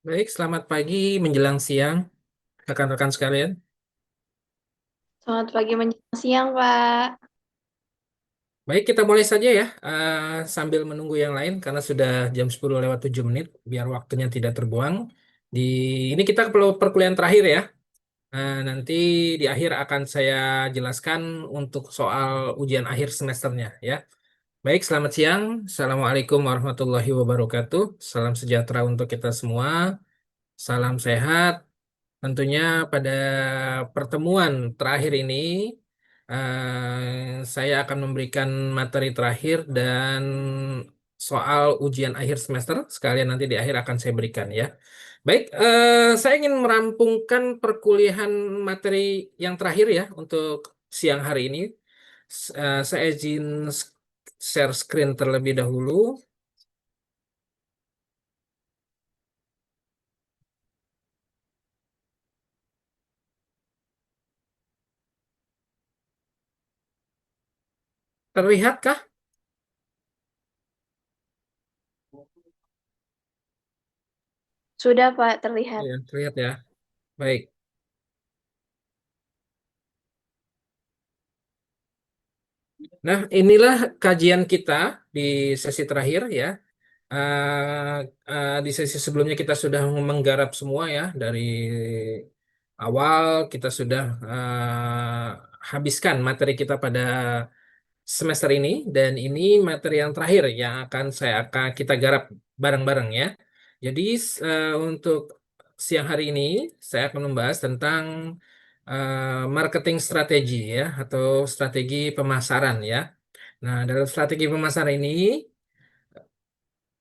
Baik, selamat pagi menjelang siang, rekan-rekan sekalian. Selamat pagi menjelang siang, Pak. Baik, kita mulai saja ya, sambil menunggu yang lain karena sudah jam 10 lewat 7 menit, biar waktunya tidak terbuang. Di ini kita perkuliahan terakhir ya. Nanti di akhir akan saya jelaskan untuk soal ujian akhir semesternya ya. Baik, selamat siang. Assalamualaikum warahmatullahi wabarakatuh. Salam sejahtera untuk kita semua. Salam sehat. Tentunya pada pertemuan terakhir ini saya akan memberikan materi terakhir dan soal ujian akhir semester sekalian nanti di akhir akan saya berikan ya. Baik, saya ingin merampungkan perkuliahan materi yang terakhir ya untuk siang hari ini. Saya izin share screen terlebih dahulu. Terlihatkah? Sudah, Pak, terlihat. Ya, terlihat ya. Baik. Nah, inilah kajian kita di sesi terakhir ya. Di sesi sebelumnya kita sudah menggarap semua ya. Dari awal kita sudah habiskan materi kita pada semester ini. Dan ini materi yang terakhir yang akan kita garap bareng-bareng ya. Jadi untuk siang hari ini saya akan membahas tentang marketing strategi ya. Atau strategi pemasaran ya. Nah, dalam strategi pemasaran ini,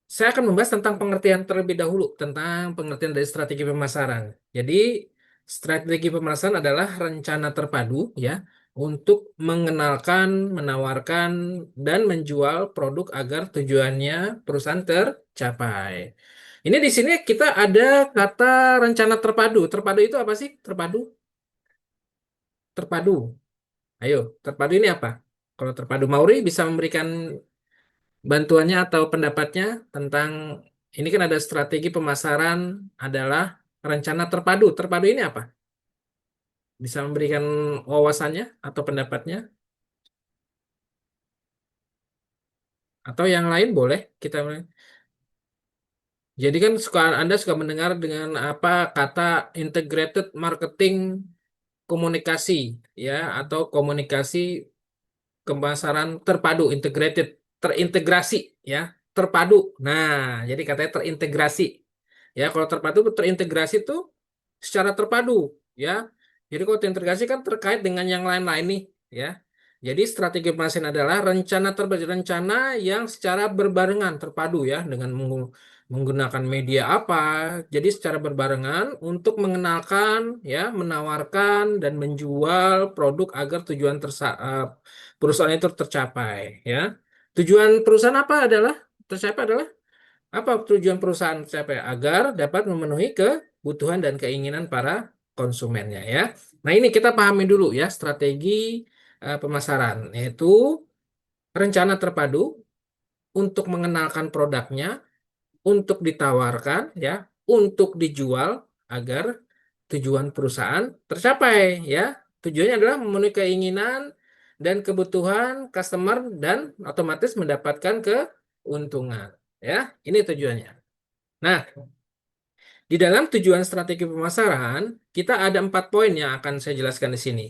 saya akan membahas tentang pengertian terlebih dahulu, tentang pengertian dari strategi pemasaran. Jadi, strategi pemasaran adalah rencana terpadu ya, untuk mengenalkan, menawarkan, dan menjual produk agar tujuannya perusahaan tercapai. Ini di sini kita ada kata rencana terpadu. Terpadu itu apa sih? Terpadu? Terpadu. Ayo, terpadu ini apa? Kalau terpadu, Mauri bisa memberikan bantuannya atau pendapatnya tentang ini kan ada strategi pemasaran adalah rencana terpadu. Terpadu ini apa? Bisa memberikan wawasannya atau pendapatnya atau yang lain boleh kita. Jadi kan Anda suka mendengar dengan apa kata integrated marketing komunikasi ya atau komunikasi pemasaran terpadu, integrated, terintegrasi ya, terpadu. Nah, jadi katanya terintegrasi. Ya, kalau terpadu terintegrasi itu secara terpadu ya. Jadi kalau terintegrasi kan terkait dengan yang lain-lain nih ya. Jadi strategi pemasaran adalah rencana yang secara berbarengan terpadu ya dengan menggunakan media apa. Jadi secara berbarengan untuk mengenalkan ya, menawarkan dan menjual produk agar perusahaan itu tercapai ya. Tujuan perusahaan apa adalah tercapai adalah apa tujuan perusahaan tercapai agar dapat memenuhi kebutuhan dan keinginan para konsumennya ya. Nah, ini kita pahami dulu ya strategi pemasaran yaitu rencana terpadu untuk mengenalkan produknya, untuk ditawarkan ya, untuk dijual agar tujuan perusahaan tercapai ya. Tujuannya adalah memenuhi keinginan dan kebutuhan customer dan otomatis mendapatkan keuntungan ya. Ini tujuannya. Nah, di dalam tujuan strategi pemasaran, kita ada 4 poin yang akan saya jelaskan di sini.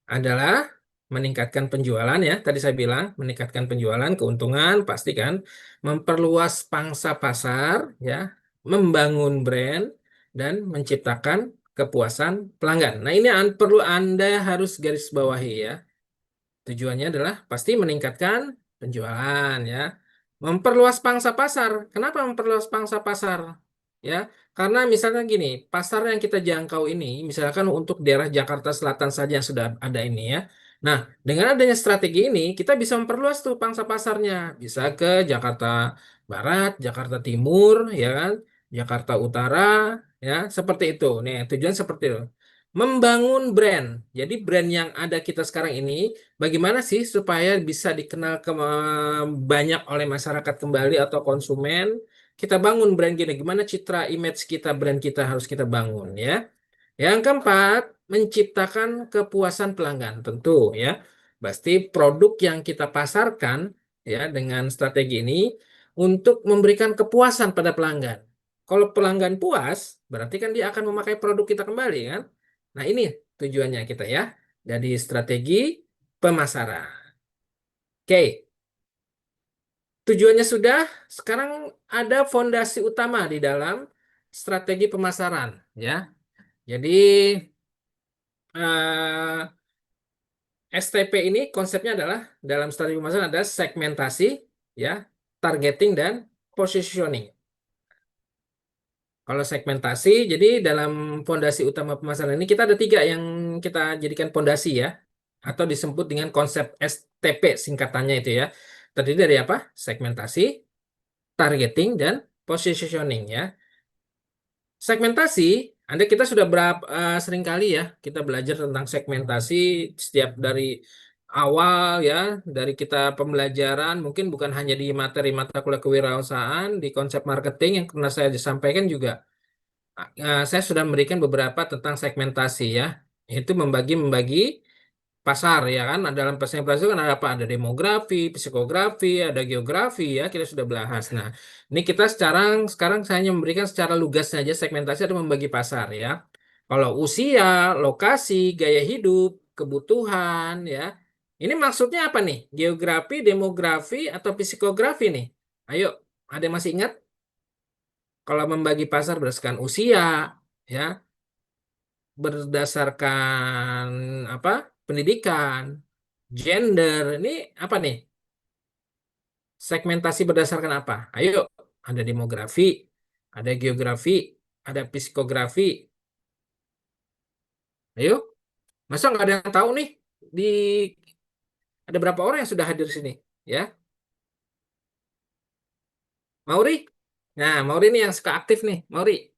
Adalah meningkatkan penjualan ya, tadi saya bilang meningkatkan penjualan, keuntungan, pasti kan, memperluas pangsa pasar ya, membangun brand, dan menciptakan kepuasan pelanggan. Nah, ini perlu Anda harus garis bawahi ya. Tujuannya adalah pasti meningkatkan penjualan ya. Memperluas pangsa pasar. Kenapa memperluas pangsa pasar? Ya, karena misalnya gini, pasar yang kita jangkau ini, misalkan untuk daerah Jakarta Selatan saja yang sudah ada ini ya. Nah, dengan adanya strategi ini, kita bisa memperluas tuh pangsa pasarnya. Bisa ke Jakarta Barat, Jakarta Timur, ya kan? Jakarta Utara, ya, seperti itu. Nih, tujuan seperti itu. Membangun brand. Jadi brand yang ada kita sekarang ini bagaimana sih supaya bisa dikenal banyak oleh masyarakat kembali atau konsumen? kita bangun brand kita, gimana citra image kita, brand kita harus kita bangun ya. Yang keempat, menciptakan kepuasan pelanggan. Tentu ya, pasti produk yang kita pasarkan ya dengan strategi ini untuk memberikan kepuasan pada pelanggan. Kalau pelanggan puas, berarti kan dia akan memakai produk kita kembali kan. Nah, ini tujuannya kita ya. Jadi strategi pemasaran. Oke, tujuannya sudah, sekarang ada fondasi utama di dalam strategi pemasaran ya. Jadi eh, STP ini konsepnya adalah dalam strategi pemasaran ada segmentasi, ya, targeting dan positioning. Kalau segmentasi, jadi dalam fondasi utama pemasaran ini kita ada tiga yang kita jadikan fondasi ya, atau disebut dengan konsep STP singkatannya itu ya. Terdiri dari apa? Segmentasi, targeting dan positioning ya. Segmentasi, Anda kita sudah sering kali ya kita belajar tentang segmentasi setiap dari awal ya, dari kita pembelajaran mungkin bukan hanya di materi mata kuliah kewirausahaan, di konsep marketing yang pernah saya sampaikan juga. Saya sudah memberikan beberapa tentang segmentasi ya. Itu membagi-membagi pasar ya kan. Nah, dalam presentasi itu kan ada apa? Ada demografi, psikografi, ada geografi ya, kita sudah bahas. Nah, ini kita sekarang saya hanya memberikan secara lugas saja segmentasi atau membagi pasar ya. Kalau usia, lokasi, gaya hidup, kebutuhan ya. Ini maksudnya apa nih? Geografi, demografi atau psikografi nih? Ayo, ada yang masih ingat? Kalau membagi pasar berdasarkan usia ya, berdasarkan apa? Pendidikan, gender, ini apa nih? Segmentasi berdasarkan apa? Ayo, ada demografi, ada geografi, ada psikografi. Ayo, masa nggak ada yang tahu nih? Di ada berapa orang yang sudah hadir di sini? Ya, Mauri. Nah, Mauri nih yang suka aktif nih, Mauri.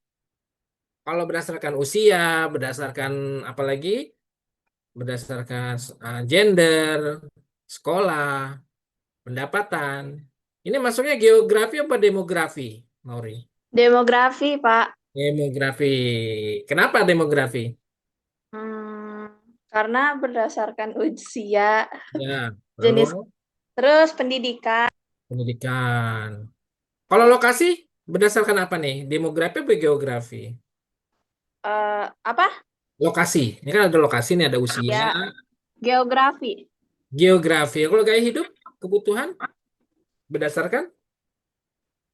Kalau berdasarkan usia, berdasarkan apa lagi? Berdasarkan gender, sekolah, pendapatan. Ini masuknya geografi apa demografi, Mauri? Demografi, Pak. Demografi. Kenapa demografi? Hmm, karena berdasarkan usia, Ya, lalu jenis, terus pendidikan. pendidikan. Kalau lokasi berdasarkan apa nih? Demografi atau geografi? Apa? Lokasi. Ini kan ada lokasi nih, ada usia, Ya, geografi. geografi. Kalau gaya hidup, kebutuhan berdasarkan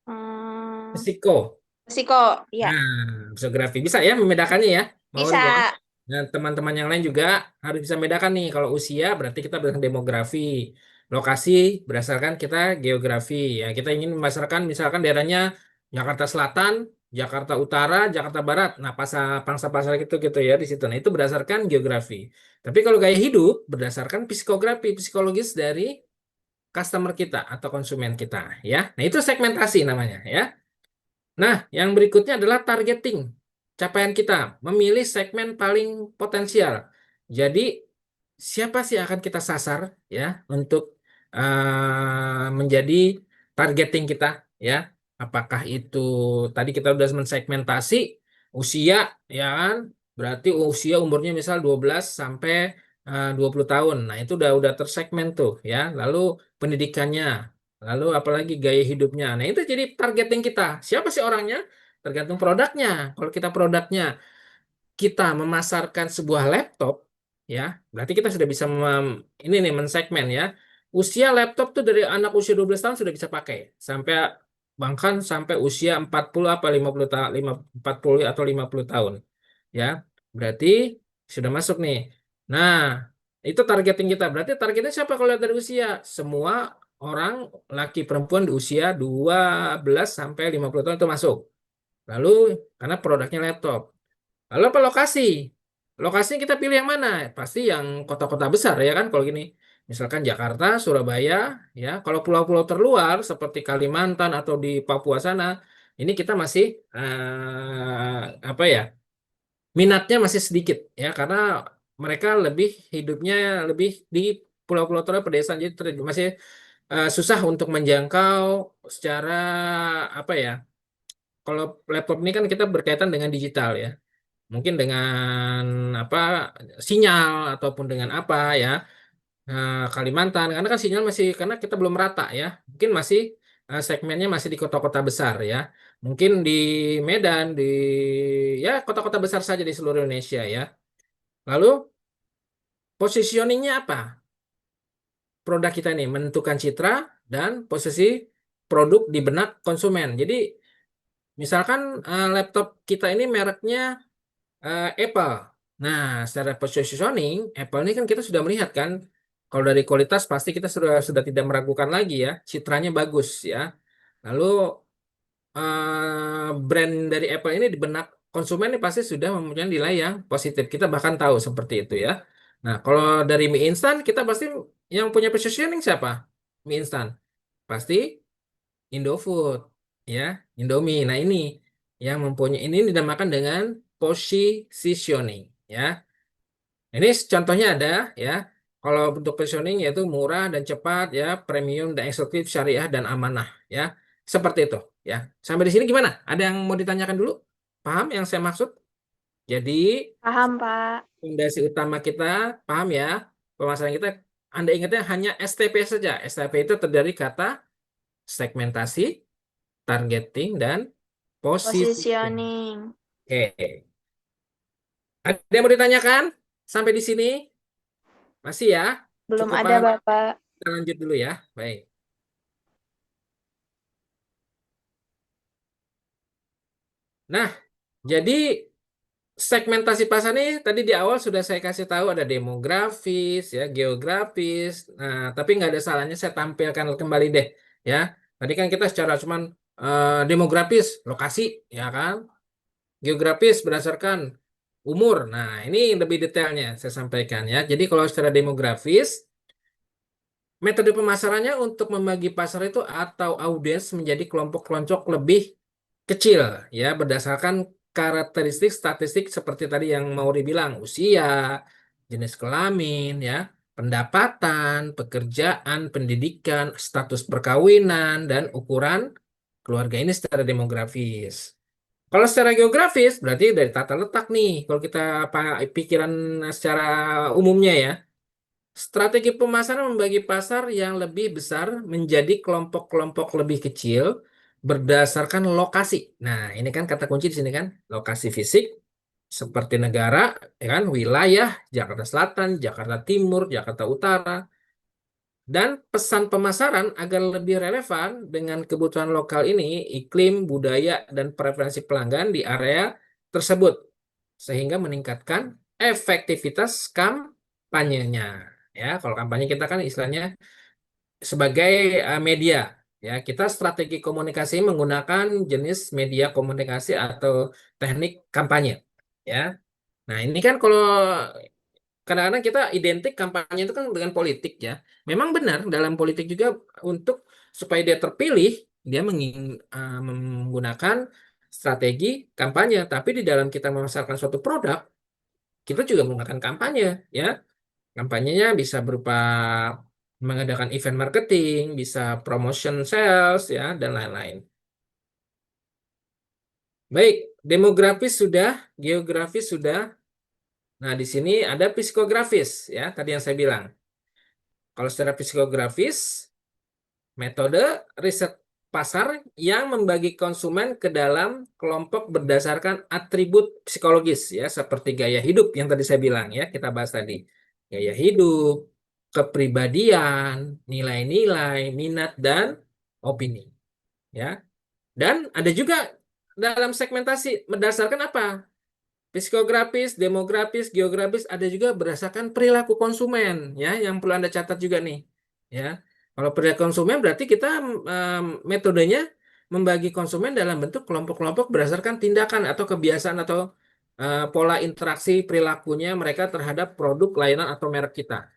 Hmm, risiko. Risiko, ya. Nah, geografi bisa ya membedakannya ya, Mauri Bisa. ya. Dan teman-teman yang lain juga harus bisa membedakan nih. Kalau usia berarti kita berdasarkan demografi, lokasi berdasarkan kita geografi. Ya, kita ingin memasarkan misalkan daerahnya Jakarta Selatan, Jakarta Utara, Jakarta Barat. Nah, pangsa pasar gitu gitu ya di situ. Nah, itu berdasarkan geografi. Tapi kalau gaya hidup berdasarkan psikografi, psikologis dari customer kita atau konsumen kita ya. Nah, itu segmentasi namanya ya. Nah, yang berikutnya adalah targeting. Capaian kita memilih segmen paling potensial. Jadi, siapa sih yang akan kita sasar ya untuk menjadi targeting kita ya? Apakah itu tadi kita udah mensegmentasi usia ya kan? Berarti usia umurnya misal 12 sampai 20 tahun. Nah, itu udah tersegmen tuh ya. Lalu pendidikannya, lalu apalagi gaya hidupnya. Nah, itu jadi targeting kita. Siapa sih orangnya? Tergantung produknya. Kalau kita produknya kita memasarkan sebuah laptop, ya, berarti kita sudah bisa ini nih mensegmen ya. Usia laptop tuh dari anak usia 12 tahun sudah bisa pakai sampai bahkan sampai usia 40 apa 50 tahun 40 atau 50 tahun. Ya. Berarti sudah masuk nih. Nah, itu targeting kita. Berarti targetnya siapa kalau lihat dari usia? Semua orang laki perempuan di usia 12 sampai 50 tahun itu masuk. Lalu karena produknya laptop. Lalu apa lokasi? Lokasinya kita pilih yang mana? Pasti yang kota-kota besar ya kan kalau gini. Misalkan Jakarta, Surabaya, ya. Kalau pulau-pulau terluar seperti Kalimantan atau di Papua sana, ini kita masih apa ya? Minatnya masih sedikit ya karena mereka lebih hidupnya lebih di pulau-pulau terluar pedesaan jadi masih susah untuk menjangkau secara apa ya? kalau laptop ini kan kita berkaitan dengan digital ya. Mungkin dengan apa sinyal ataupun dengan apa ya. Kalimantan karena kan sinyal masih karena kita belum rata ya. Mungkin masih segmennya masih di kota-kota besar ya. Mungkin di Medan di ya kota-kota besar saja di seluruh Indonesia ya. Lalu positioningnya apa? Produk kita ini menentukan citra dan posisi produk di benak konsumen. Jadi misalkan laptop kita ini mereknya Apple. Nah, secara positioning, Apple ini kan kita sudah melihat kan, kalau dari kualitas pasti kita sudah tidak meragukan lagi ya, citranya bagus ya. Lalu brand dari Apple ini di benak konsumen ini pasti sudah mempunyai nilai yang positif. Kita bahkan tahu seperti itu ya. Nah, kalau dari mie instan kita pasti yang punya positioning siapa? Mie instan. Pasti Indofood ya, Indomie. Nah, ini yang mempunyai ini dinamakan dengan positioning ya. Ini contohnya ada ya. Kalau bentuk positioning yaitu murah dan cepat ya, premium dan eksklusif, syariah dan amanah ya. Seperti itu ya. Sampai di sini gimana? Ada yang mau ditanyakan dulu? Paham yang saya maksud? Jadi Paham, Pak. fondasi utama kita paham ya. Pemasaran kita Anda ingatnya hanya STP saja. STP itu terdiri kata segmentasi, targeting dan posisi. Positioning. Oke. Ada yang mau ditanyakan? Sampai di sini? Masih ya? Belum Cukup ada, paham? Bapak. Kita lanjut dulu ya. Baik. Nah, jadi segmentasi pasar ini tadi di awal sudah saya kasih tahu ada demografis, ya, geografis. Nah, tapi nggak ada salahnya saya tampilkan kembali deh, ya. Tadi kan kita secara cuman demografis, lokasi, ya kan? Geografis berdasarkan umur. Nah, ini lebih detailnya saya sampaikan ya. Jadi kalau secara demografis metode pemasarannya untuk membagi pasar itu atau audiens menjadi kelompok-kelompok lebih kecil ya berdasarkan karakteristik statistik seperti tadi yang mau dibilang usia, jenis kelamin ya, pendapatan, pekerjaan, pendidikan, status perkawinan dan ukuran keluarga ini secara demografis. Kalau secara geografis berarti dari tata letak nih kalau kita pikiran secara umumnya ya. Strategi pemasaran membagi pasar yang lebih besar menjadi kelompok-kelompok lebih kecil berdasarkan lokasi. Nah, ini kan kata kunci di sini kan, lokasi fisik seperti negara, ya kan, wilayah, Jakarta Selatan, Jakarta Timur, Jakarta Utara, dan pesan pemasaran agar lebih relevan dengan kebutuhan lokal ini, iklim, budaya, dan preferensi pelanggan di area tersebut, sehingga meningkatkan efektivitas kampanyenya. Ya, kalau kampanye kita kan istilahnya sebagai media. Ya, kita strategi komunikasi menggunakan jenis media komunikasi atau teknik kampanye. Ya, nah ini kan kalau kadang-kadang kita identik kampanye itu kan dengan politik ya. Memang benar dalam politik juga untuk supaya dia terpilih, dia menggunakan strategi kampanye. Tapi di dalam kita memasarkan suatu produk, kita juga menggunakan kampanye ya. Kampanyenya bisa berupa mengadakan event marketing, bisa promotion sales ya dan lain-lain. Baik, demografis sudah, geografis sudah. Nah, di sini ada psikografis ya, tadi yang saya bilang. Kalau secara psikografis, metode riset pasar yang membagi konsumen ke dalam kelompok berdasarkan atribut psikologis ya, seperti gaya hidup yang tadi saya bilang ya, kita bahas tadi. Gaya hidup, kepribadian, nilai-nilai, minat dan opini ya. Dan ada juga dalam segmentasi berdasarkan apa? Psikografis, demografis, geografis ada juga berdasarkan perilaku konsumen ya yang perlu Anda catat juga nih ya. Kalau perilaku konsumen berarti kita metodenya membagi konsumen dalam bentuk kelompok-kelompok berdasarkan tindakan atau kebiasaan atau pola interaksi perilakunya mereka terhadap produk, layanan atau merek kita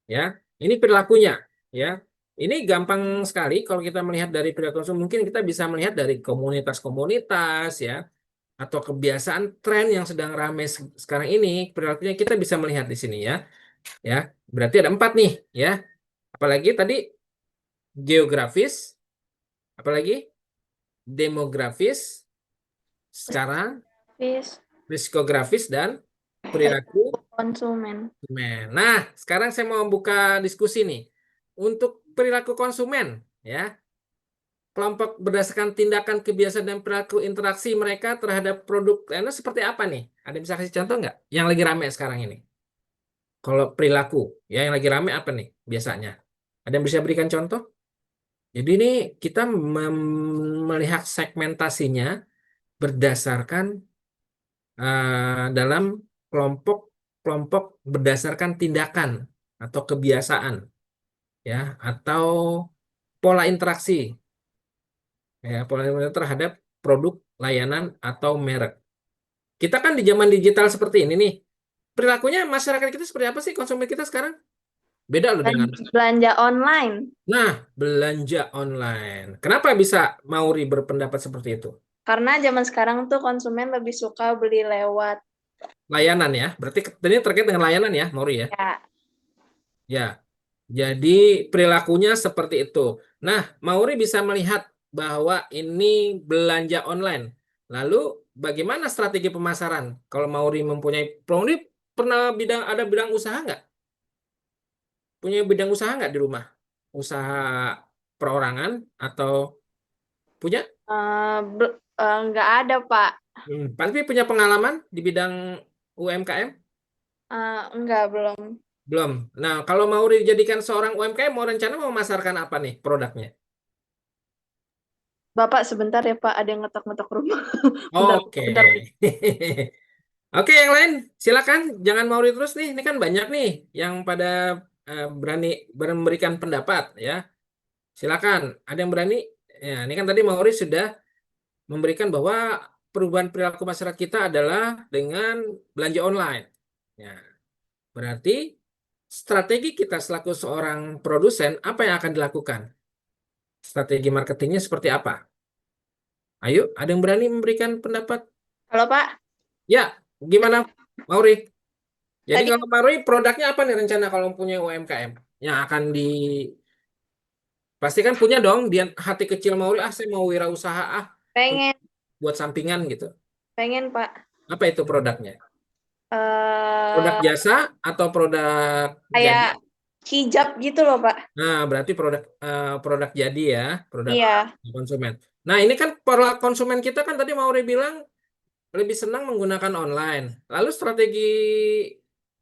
ya. Ini perilakunya ya. Ini gampang sekali kalau kita melihat dari perilaku konsumen mungkin kita bisa melihat dari komunitas-komunitas ya atau kebiasaan tren yang sedang ramai sekarang ini perilakunya kita bisa melihat di sini ya ya berarti ada 4 nih ya apalagi tadi geografis apalagi demografis Sekarang Fis psikografis dan perilaku konsumen. konsumen. Nah, sekarang saya mau buka diskusi nih. Untuk perilaku konsumen, ya, kelompok berdasarkan tindakan, kebiasaan, dan perilaku interaksi mereka terhadap produk lainnya seperti apa nih? Ada yang bisa kasih contoh nggak? Yang lagi rame sekarang ini. Kalau perilaku, ya yang lagi rame apa nih biasanya? Ada yang bisa berikan contoh? Jadi ini kita melihat segmentasinya berdasarkan dalam kelompok-kelompok berdasarkan tindakan atau kebiasaan, ya, atau pola interaksi, ya, pola interaksi terhadap produk, layanan, atau merek. Kita kan di zaman digital seperti ini nih, perilakunya masyarakat kita seperti apa sih, konsumen kita sekarang? Beda loh Dan dengan, belanja online. nah, belanja online. Kenapa bisa Mauri berpendapat seperti itu? Karena zaman sekarang tuh konsumen lebih suka beli lewat Layanan ya, berarti ini terkait dengan layanan ya, Mauri ya? ya. Ya, jadi perilakunya seperti itu. Nah, Mauri bisa melihat bahwa ini belanja online. Lalu bagaimana strategi pemasaran? Kalau Mauri mempunyai, Mauri pernah ada bidang usaha nggak? Punya bidang usaha nggak di rumah? Usaha perorangan atau punya? Nggak ada, Pak. Tapi punya pengalaman di bidang UMKM? Nggak, belum. Belum. Nah, kalau Mauri dijadikan seorang UMKM, mau rencana mau memasarkan apa nih produknya? Bapak sebentar ya, Pak. Ada yang ngetok-ngetok rumah. Bentar, Oke. bentar. Oke, yang lain silakan. Jangan Mauri terus nih. Ini kan banyak nih yang pada berani memberikan pendapat ya. Silakan. Ada yang berani? Ya, ini kan tadi Mauri sudah memberikan bahwa perubahan perilaku masyarakat kita adalah dengan belanja online. Ya, berarti strategi kita selaku seorang produsen apa yang akan dilakukan? Strategi marketingnya seperti apa? Ayo, ada yang berani memberikan pendapat? Halo, Pak. Ya, gimana Mauri? Jadi Tadi kalau Pak Roy, produknya apa nih rencana kalau punya UMKM yang akan pasti kan punya dong dia hati kecil mau saya mau wirausaha pengen, buat sampingan gitu. pengen, Pak. Apa itu produknya? Produk eh jasa atau produk jadi? Kayak hijab gitu loh, Pak. Nah, berarti produk jadi ya, produk Iya. konsumen. Nah, ini kan produk konsumen kita kan tadi Mauri bilang lebih senang menggunakan online. Lalu strategi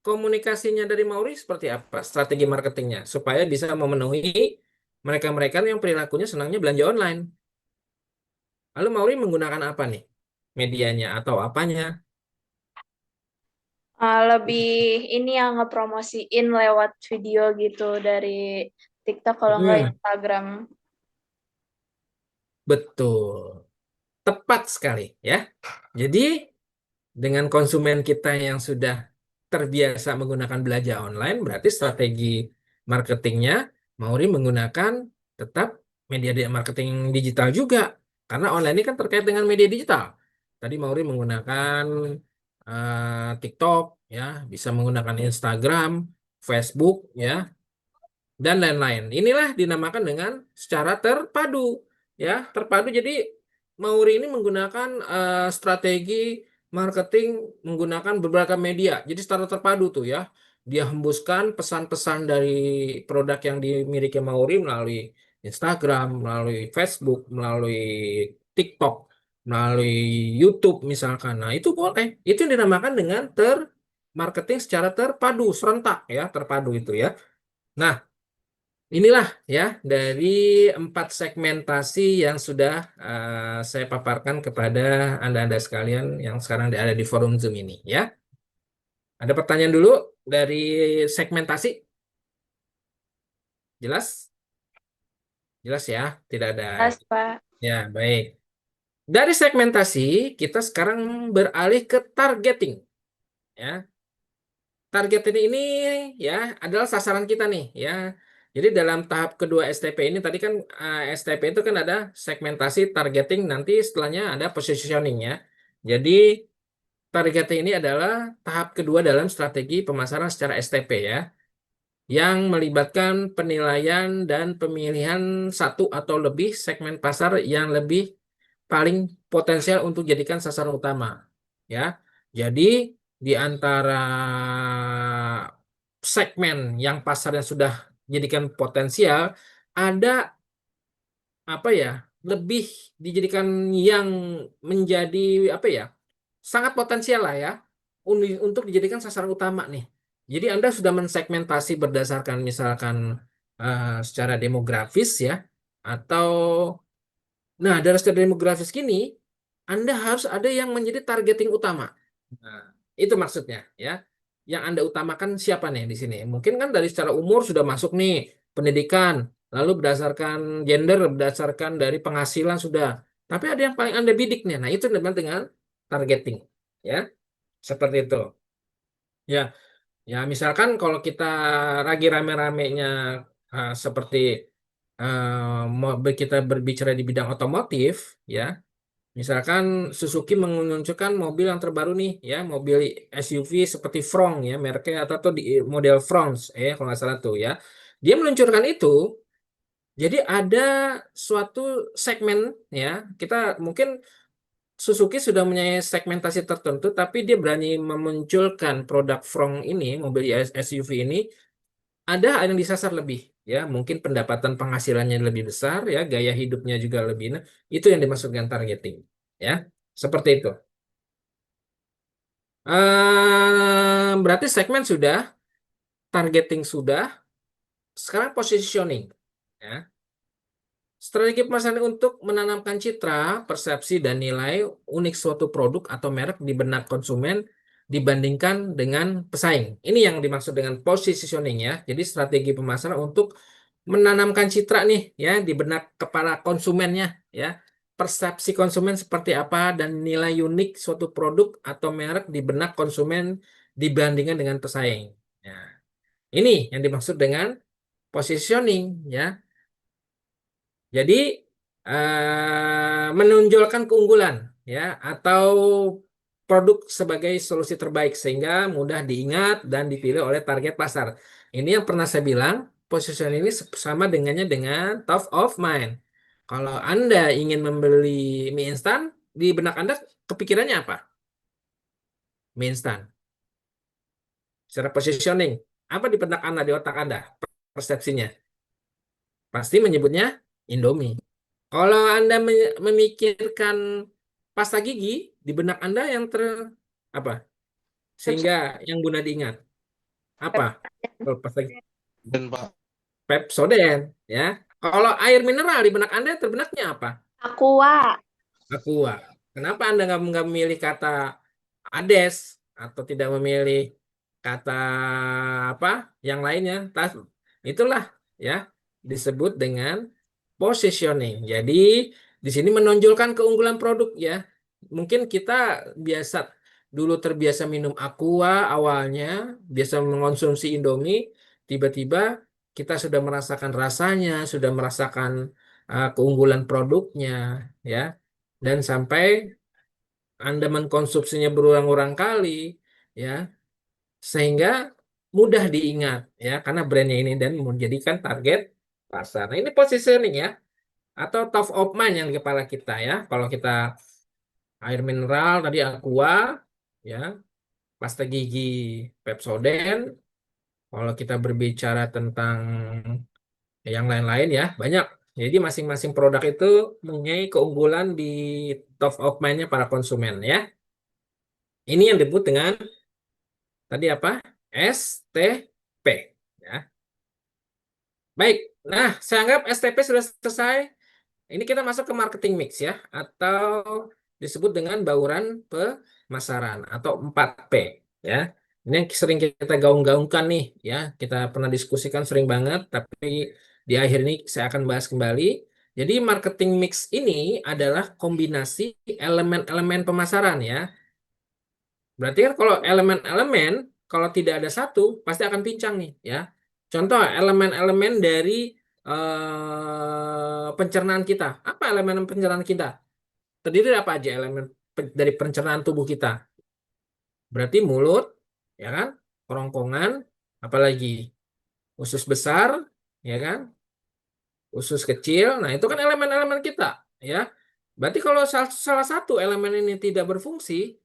komunikasinya dari Mauri seperti apa? Strategi marketingnya supaya bisa memenuhi mereka-mereka yang perilakunya senangnya belanja online. Lalu Mauri menggunakan apa nih? Medianya atau apanya? Lebih ini yang ngepromosiin lewat video gitu dari TikTok kalau nggak Hmm, Instagram. betul. Tepat sekali ya. Jadi dengan konsumen kita yang sudah terbiasa menggunakan belanja online, berarti strategi marketingnya Mauri menggunakan tetap media marketing digital juga. Karena online ini kan terkait dengan media digital. Tadi Mauri menggunakan TikTok, ya, bisa menggunakan Instagram, Facebook, ya, dan lain-lain. Inilah dinamakan dengan secara terpadu, ya, terpadu. Jadi Mauri ini menggunakan strategi marketing menggunakan beberapa media. Jadi secara terpadu tuh ya, dia hembuskan pesan-pesan dari produk yang dimiliki Mauri melalui Instagram, melalui Facebook, melalui TikTok, melalui YouTube misalkan. Nah, itu boleh. Itu yang dinamakan dengan marketing secara terpadu, serentak ya, terpadu itu ya. Nah, inilah ya dari 4 segmentasi yang sudah saya paparkan kepada Anda-Anda sekalian yang sekarang ada di forum Zoom ini ya. Ada pertanyaan dulu dari segmentasi? Jelas? Jelas ya, tidak ada. Pas, Pak. Ya, baik. Dari segmentasi kita sekarang beralih ke targeting ya. Target ini ya adalah sasaran kita nih ya. Jadi dalam tahap kedua STP ini tadi kan STP itu kan ada segmentasi, targeting, nanti setelahnya ada positioning ya. Jadi targeting ini adalah tahap kedua dalam strategi pemasaran secara STP ya, yang melibatkan penilaian dan pemilihan satu atau lebih segmen pasar yang lebih paling potensial untuk jadikan sasaran utama. Ya, jadi di antara segmen yang pasarnya sudah jadikan potensial, ada apa ya, lebih dijadikan yang menjadi apa ya, sangat potensial lah ya, untuk dijadikan sasaran utama nih. Jadi Anda sudah mensegmentasi berdasarkan misalkan secara demografis ya, atau nah dari secara demografis gini, Anda harus ada yang menjadi targeting utama. Nah, itu maksudnya ya. Yang Anda utamakan siapa nih di sini? Mungkin kan dari secara umur sudah masuk nih, pendidikan, lalu berdasarkan gender, berdasarkan dari penghasilan sudah. Tapi ada yang paling Anda bidik nih. Nah, itu namanya dengan targeting. Ya, seperti itu. Ya, ya misalkan kalau kita lagi rame-ramenya seperti kita berbicara di bidang otomotif, ya. Misalkan Suzuki meluncurkan mobil yang terbaru nih, ya, mobil SUV seperti Fronx ya, mereknya atau di model Fronx, kalau nggak salah tuh ya. Dia meluncurkan itu, jadi ada suatu segmen ya, kita mungkin Suzuki sudah punya segmentasi tertentu, tapi dia berani memunculkan produk Fronx ini, mobil SUV ini, ada yang disasar lebih, ya, mungkin pendapatan penghasilannya lebih besar, ya, gaya hidupnya juga lebih, nah, itu yang dimaksudkan targeting, ya, seperti itu. Berarti segmen sudah, targeting sudah, sekarang positioning. Ya. Strategi pemasaran untuk menanamkan citra, persepsi, dan nilai unik suatu produk atau merek di benak konsumen dibandingkan dengan pesaing. Ini yang dimaksud dengan positioning ya. Jadi strategi pemasaran untuk menanamkan citra nih ya di benak kepala konsumennya ya. Persepsi konsumen seperti apa dan nilai unik suatu produk atau merek di benak konsumen dibandingkan dengan pesaing. Ya. Ini yang dimaksud dengan positioning ya. Jadi menonjolkan keunggulan ya atau produk sebagai solusi terbaik sehingga mudah diingat dan dipilih oleh target pasar. Ini yang pernah saya bilang, position ini sama dengannya dengan top of mind. Kalau Anda ingin membeli mie instan, di benak Anda kepikirannya apa? Mie instan. Secara positioning, apa di benak Anda, di otak Anda? Persepsinya. Pasti menyebutnya Indomie. Kalau Anda memikirkan pasta gigi di benak Anda yang apa? Sehingga yang guna diingat apa? Kalau pasta gigi, Dan Pak, Pepsodent, ya. Kalau air mineral di benak Anda terbenaknya apa? Aqua. Aqua. Kenapa Anda nggak memilih kata Ades atau tidak memilih kata apa yang lainnya? Itulah ya disebut dengan positioning. Jadi di sini menonjolkan keunggulan produk ya. Mungkin kita biasa dulu terbiasa minum Aqua awalnya, biasa mengonsumsi Indomie, tiba-tiba kita sudah merasakan rasanya, sudah merasakan keunggulan produknya ya. Dan sampai Anda mengkonsumsinya berulang-ulang kali ya, sehingga mudah diingat ya karena brandnya ini dan menjadikan target pasar. Nah, ini positioning ya atau top of mind yang di kepala kita ya. Kalau kita air mineral tadi Aqua ya, pasta gigi Pepsodent. Kalau kita berbicara tentang yang lain-lain ya, banyak. Jadi masing-masing produk itu mempunyai keunggulan di top of mind-nya para konsumen ya. Ini yang disebut dengan tadi apa? STP ya. Baik. Nah, saya anggap STP sudah selesai. Ini kita masuk ke marketing mix ya, atau disebut dengan bauran pemasaran atau 4P ya. Ini yang sering kita gaung-gaungkan nih ya. Kita pernah diskusikan sering banget, tapi di akhir ini saya akan bahas kembali. Jadi marketing mix ini adalah kombinasi elemen-elemen pemasaran ya. Berarti kan kalau elemen-elemen, kalau tidak ada satu, pasti akan pincang nih ya. Contoh elemen-elemen dari pencernaan kita. Apa elemen pencernaan kita? Terdiri dari apa aja elemen dari pencernaan tubuh kita? Berarti mulut, ya kan? Kerongkongan, apalagi usus besar, ya kan? Usus kecil. Nah, itu kan elemen-elemen kita, ya. Berarti kalau salah satu elemen ini tidak berfungsi,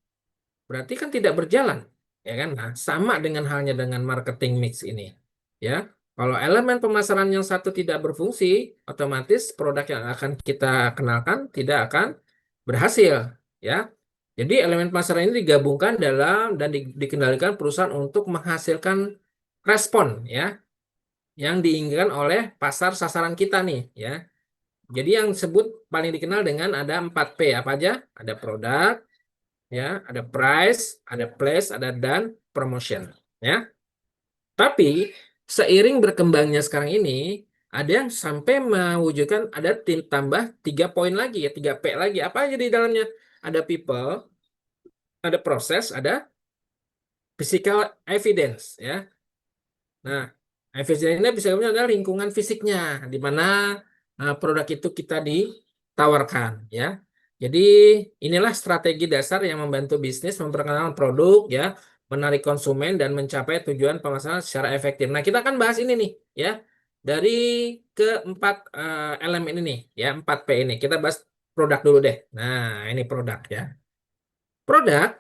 berarti kan tidak berjalan, ya kan? Nah, sama dengan halnya dengan marketing mix ini, ya. Kalau elemen pemasaran yang satu tidak berfungsi, otomatis produk yang akan kita kenalkan tidak akan berhasil, ya. Jadi elemen pemasaran ini digabungkan dalam dan dikendalikan perusahaan untuk menghasilkan respon, ya, yang diinginkan oleh pasar sasaran kita nih, ya. Jadi yang disebut paling dikenal dengan ada 4P apa aja? Ada produk, ya, ada price, ada place, ada dan promotion, ya. Tapi seiring berkembangnya sekarang ini, ada yang sampai mewujudkan ada tim tambah 3 poin lagi ya, 3P lagi. Apa aja di dalamnya? Ada people, ada proses, ada physical evidence, ya. Nah, evidence ini bisa adalah lingkungan fisiknya, di mana produk itu kita ditawarkan, ya. Jadi inilah strategi dasar yang membantu bisnis memperkenalkan produk, ya, menarik konsumen dan mencapai tujuan pemasaran secara efektif. Nah, kita akan bahas ini nih, ya, dari keempat elemen ini, ya, 4P ini. Kita bahas produk dulu deh. Nah, ini produk, ya. Produk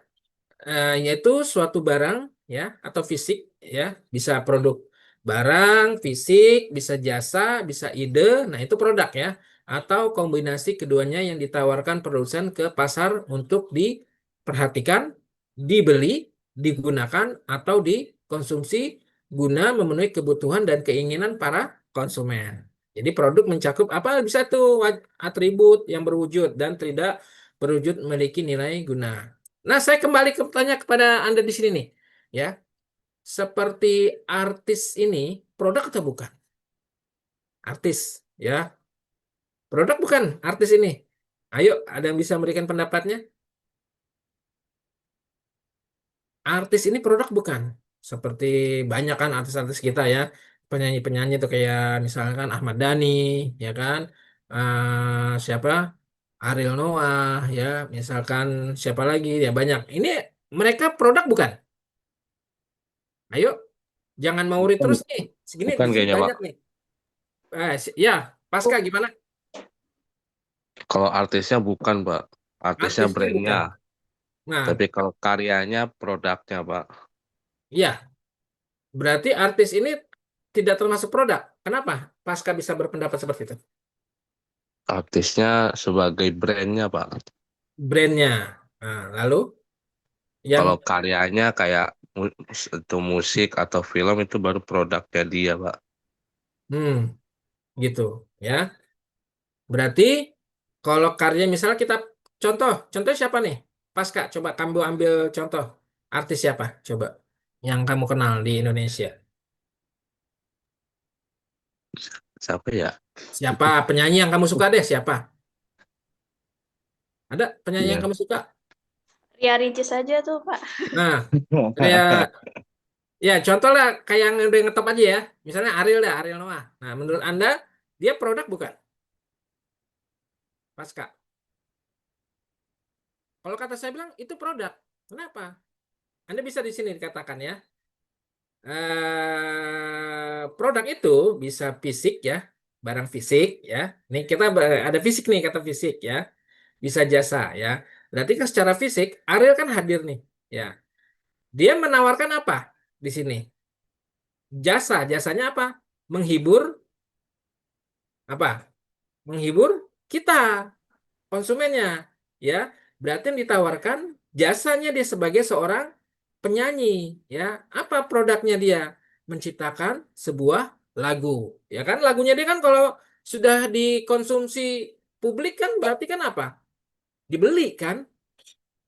yaitu suatu barang, ya, atau fisik, ya, bisa produk barang fisik, bisa jasa, bisa ide. Nah, itu produk, ya, atau kombinasi keduanya yang ditawarkan produsen ke pasar untuk diperhatikan, dibeli, digunakan atau dikonsumsi guna memenuhi kebutuhan dan keinginan para konsumen. Jadi produk mencakup apa bisa tuh atribut yang berwujud dan tidak berwujud memiliki nilai guna. Nah, saya kembali tanya kepada Anda di sini nih, ya. Seperti artis ini produk atau bukan? Artis, ya. Produk bukan artis ini. Ayo, ada yang bisa memberikan pendapatnya? Artis ini produk bukan? Seperti banyak kan artis-artis kita ya, penyanyi-penyanyi itu kayak misalkan Ahmad Dhani, ya kan? Siapa? Ariel Noah, ya. Misalkan siapa lagi? Ya banyak. Ini mereka produk bukan? Ayo, jangan mau Bukan, terus nih. Segini bukan di sini kayaknya, Pak. banyak nih. Ya, Pasca gimana? Kalau artisnya bukan, Pak. Artisnya Artisnya brandnya. bukan. Nah, Tapi kalau karyanya produknya, Pak. iya. Berarti artis ini tidak termasuk produk. Kenapa? Pasca bisa berpendapat seperti itu. Artisnya sebagai brandnya, Pak. Brandnya. Nah, lalu Kalau yang karyanya kayak itu musik atau film itu baru produknya dia, Pak. hmm, gitu, ya. Berarti kalau karya misalnya kita contoh siapa nih? Pasca, coba kamu ambil contoh artis siapa? Coba yang kamu kenal di Indonesia. Siapa ya? Siapa penyanyi yang kamu suka deh? Siapa? Ada penyanyi yang Iya. kamu suka? Ria Ricis aja tuh, Pak. Nah, kayak ya contoh lah kayak yang udah ngetop aja ya. Misalnya Ariel dah, Ariel Noah. Nah, menurut Anda dia produk bukan? Pasca. Kalau kata saya bilang itu produk. Kenapa? Anda bisa di sini dikatakan ya. Produk itu bisa fisik ya, barang fisik ya. Nih kita ada fisik nih kata fisik ya. Bisa jasa ya. Berarti kan secara fisik Ariel kan hadir nih ya. Dia menawarkan apa di sini? Jasanya apa? Menghibur apa? Menghibur kita konsumennya ya. Berarti yang ditawarkan jasanya dia sebagai seorang penyanyi ya. Apa produknya dia? Menciptakan sebuah lagu. Ya kan lagunya dia kan kalau sudah dikonsumsi publik kan berarti kan apa? Dibeli kan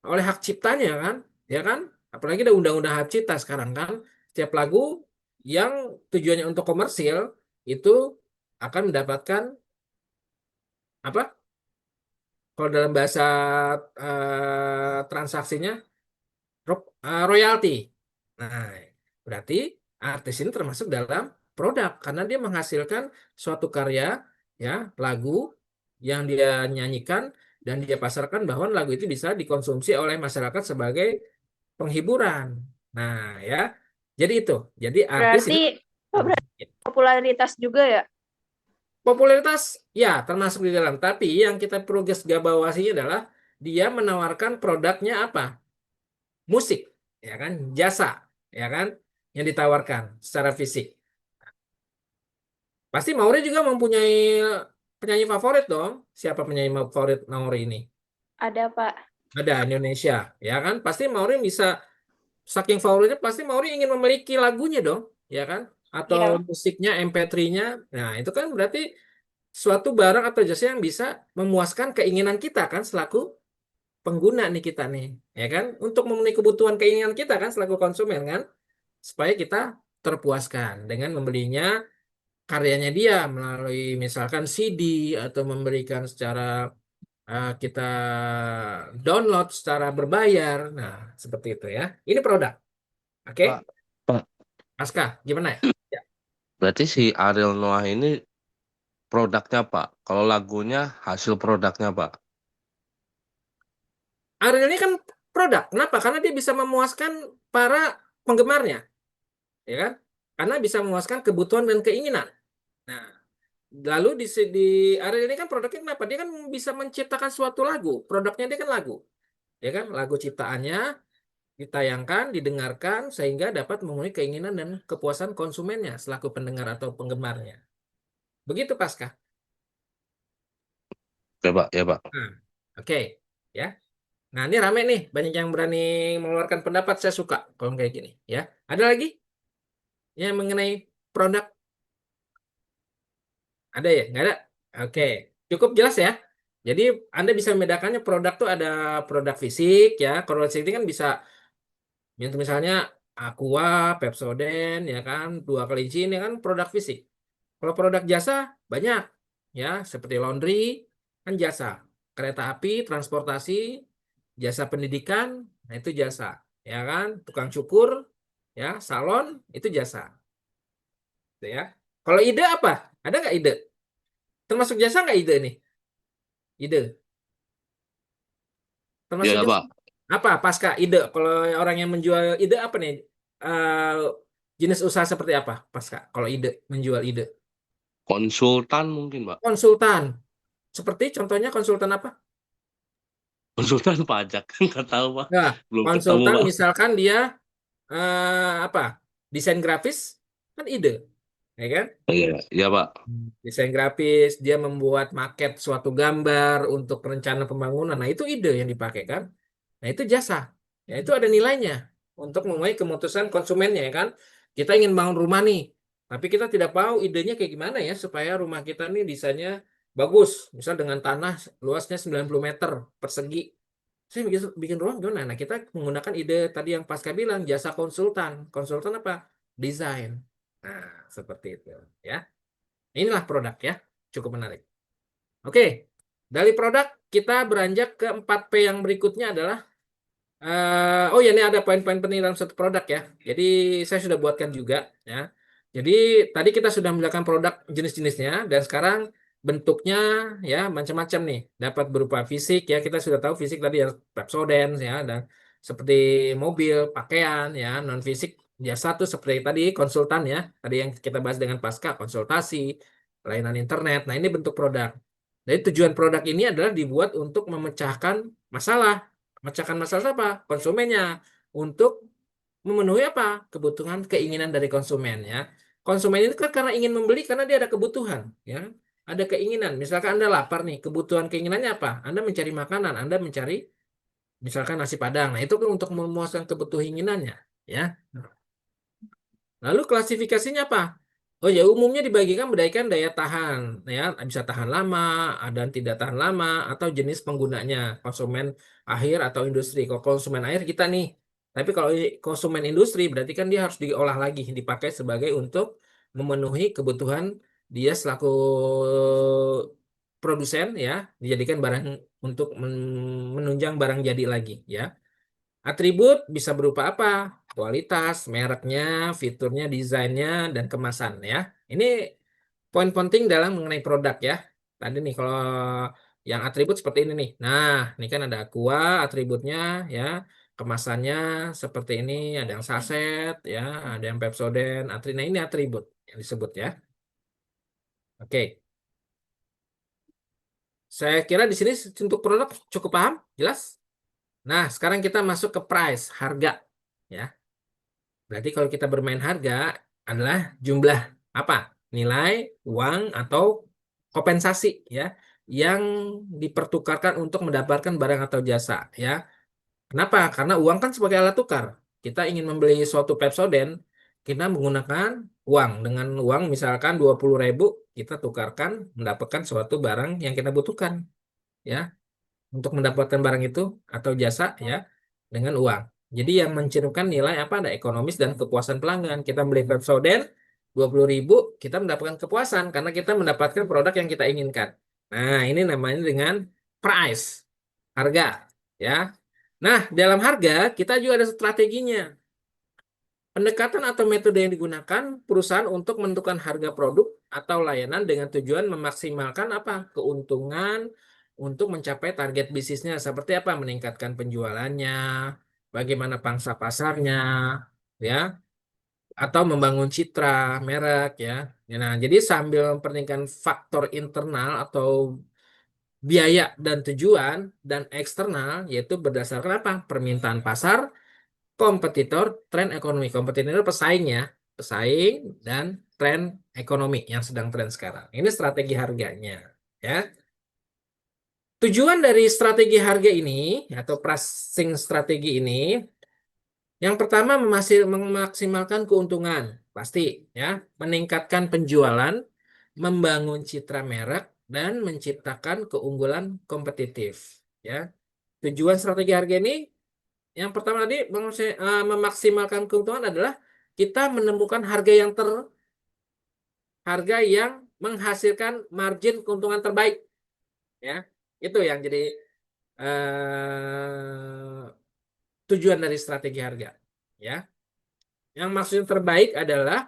oleh hak ciptanya kan? Ya kan? Apalagi ada undang-undang hak cipta sekarang kan. Setiap lagu yang tujuannya untuk komersil itu akan mendapatkan apa? Kalau dalam bahasa transaksinya royalti. Nah, berarti artis ini termasuk dalam produk karena dia menghasilkan suatu karya ya, lagu yang dia nyanyikan dan dia pasarkan bahwa lagu itu bisa dikonsumsi oleh masyarakat sebagai penghiburan. Nah, ya. Jadi itu. Jadi artis ini Berarti popularitas juga ya? Popularitas ya termasuk di dalam, tapi yang kita perlu garisbawahi adalah dia menawarkan produknya apa? Musik, ya kan? Jasa, ya kan? Yang ditawarkan secara fisik. Pasti Mauri juga mempunyai penyanyi favorit dong. Siapa penyanyi favorit Mauri ini? Ada, Pak. Ada Indonesia, ya kan? Pasti Mauri bisa saking favoritnya pasti Mauri ingin memiliki lagunya dong, ya kan? Atau Iya. musiknya, MP3-nya. Nah, itu kan berarti suatu barang atau jasa yang bisa memuaskan keinginan kita kan selaku pengguna nih kita nih, ya kan? Untuk memenuhi kebutuhan keinginan kita kan selaku konsumen kan, supaya kita terpuaskan dengan membelinya karyanya dia melalui misalkan CD atau memberikan secara kita download secara berbayar. Nah, seperti itu ya. Ini produk. Oke, Pak, Pak, Aska, gimana ya? Ya. berarti si Ariel Noah ini produknya Pak. Kalau lagunya hasil produknya Pak. Ariel ini kan produk. Kenapa? Karena dia bisa memuaskan para penggemarnya, ya kan? Karena bisa memuaskan kebutuhan dan keinginan. Nah, lalu di Ariel ini kan produknya kenapa? Dia kan bisa menciptakan suatu lagu. Produknya dia kan lagu, ya kan? Lagu ciptaannya ditayangkan, didengarkan sehingga dapat memenuhi keinginan dan kepuasan konsumennya selaku pendengar atau penggemarnya. Begitu, Paskah. Ya Pak, ya Pak. Nah, oke, ya. Nah, ini rame nih, banyak yang berani mengeluarkan pendapat. Saya suka kalau kayak gini, ya. Ada lagi yang mengenai produk? Ada ya? Nggak ada? Oke, cukup jelas ya. Jadi Anda bisa membedakannya produk tuh ada produk fisik ya. Produk fisik ini kan bisa misalnya Aqua, Pepsodent ya kan, dua kelinci ini kan produk fisik. Kalau produk jasa banyak ya, seperti laundry kan jasa, kereta api, transportasi, jasa pendidikan, nah itu jasa, ya kan, tukang cukur, ya, salon itu jasa, gitu ya. Kalau ide apa? Ada nggak ide? Termasuk jasa nggak ide nih? Ide, termasuk Ya jasa Pak, apa? Pasca ide. Kalau orang yang menjual ide apa nih? Eh, jenis usaha seperti apa? Pasca. Kalau ide menjual ide, konsultan mungkin Pak. konsultan. Seperti contohnya konsultan apa? Konsultan pajak. Nggak tahu Pak. Nah, Belum ketemu konsultan Pak. misalkan dia apa? Desain grafis kan ide, ya kan? Iya, iya Pak. Desain grafis, dia membuat maket suatu gambar untuk rencana pembangunan. Nah, itu ide yang dipakai kan? Nah, itu jasa. Ya, itu ada nilainya untuk memenuhi keputusan konsumennya ya kan? Kita ingin bangun rumah nih, tapi kita tidak tahu idenya kayak gimana ya supaya rumah kita nih desainnya bagus. Misal dengan tanah luasnya 90 meter persegi. Saya bikin rumah gimana? Nah, kita menggunakan ide tadi yang Pasca bilang, jasa konsultan. Konsultan apa? Desain. Nah, seperti itu ya. Inilah produk ya. Cukup menarik. Oke, dari produk kita beranjak ke 4P yang berikutnya adalah oh ya ini ada poin-poin penting dalam satu produk ya. Jadi saya sudah buatkan juga ya. Jadi tadi kita sudah menjelaskan produk jenis-jenisnya dan sekarang bentuknya ya macam-macam nih. Dapat berupa fisik ya kita sudah tahu fisik tadi ya Pepsodent ya dan seperti mobil, pakaian ya non fisik jasa tuh seperti tadi konsultan ya. Tadi yang kita bahas dengan Pasca konsultasi, layanan internet. Nah ini bentuk produk. Jadi tujuan produk ini adalah dibuat untuk memecahkan masalah. Memecahkan masalah apa? Konsumennya. Untuk memenuhi apa? Kebutuhan, keinginan dari konsumen ya. Konsumen itu kan karena ingin membeli karena dia ada kebutuhan ya. Ada keinginan. Misalkan Anda lapar nih, kebutuhan keinginannya apa? Anda mencari makanan, Anda mencari misalkan nasi Padang. Nah, itu kan untuk memuaskan kebutuhan keinginannya ya. Lalu klasifikasinya apa? Oh ya, umumnya dibagikan berdasarkan daya tahan, ya bisa tahan lama, dan tidak tahan lama, atau jenis penggunanya, konsumen akhir atau industri. Kalau konsumen akhir kita nih, tapi kalau konsumen industri berarti kan dia harus diolah lagi, dipakai sebagai untuk memenuhi kebutuhan dia selaku produsen, ya, dijadikan barang untuk menunjang barang jadi lagi, ya. Atribut bisa berupa apa? Kualitas, mereknya, fiturnya, desainnya, dan kemasan ya. Ini poin penting dalam mengenai produk ya. Tadi nih kalau yang atribut seperti ini nih. Nah, ini kan ada Aqua atributnya ya. Kemasannya seperti ini, ada yang saset ya, ada yang Pepsodent, Nah, ini atribut yang disebut ya. Oke. Saya kira di sini untuk produk cukup paham, jelas. Nah, sekarang kita masuk ke price, harga, ya. Berarti kalau kita bermain harga adalah jumlah apa? Nilai, uang, atau kompensasi, ya, yang dipertukarkan untuk mendapatkan barang atau jasa, ya. Kenapa? Karena uang kan sebagai alat tukar. Kita ingin membeli suatu Pepsodent, kita menggunakan uang. Dengan uang misalkan 20.000, kita tukarkan mendapatkan suatu barang yang kita butuhkan, ya, untuk mendapatkan barang itu atau jasa, ya, dengan uang. Jadi yang mencerminkan nilai apa? Ada ekonomis dan kepuasan pelanggan. Kita beli Pepsodent 20.000, kita mendapatkan kepuasan karena kita mendapatkan produk yang kita inginkan. Nah, ini namanya dengan price, harga, ya. Nah, dalam harga kita juga ada strateginya. Pendekatan atau metode yang digunakan perusahaan untuk menentukan harga produk atau layanan dengan tujuan memaksimalkan apa? Keuntungan untuk mencapai target bisnisnya. Seperti apa? Meningkatkan penjualannya, bagaimana pangsa pasarnya, ya, atau membangun citra merek, ya. Nah, jadi sambil memperhatikan faktor internal atau biaya dan tujuan dan eksternal, yaitu berdasarkan apa? Permintaan pasar, kompetitor, tren ekonomi. Kompetitor itu pesaing, ya, pesaing dan tren ekonomi yang sedang tren sekarang. Ini strategi harganya, ya. Tujuan dari strategi harga ini atau pricing strategi ini, yang pertama memaksimalkan keuntungan, pasti, ya, meningkatkan penjualan, membangun citra merek dan menciptakan keunggulan kompetitif, ya. Tujuan strategi harga ini yang pertama tadi memaksimalkan keuntungan adalah kita menemukan harga yang menghasilkan margin keuntungan terbaik, ya. Itu yang jadi tujuan dari strategi harga, ya. Yang maksudnya terbaik adalah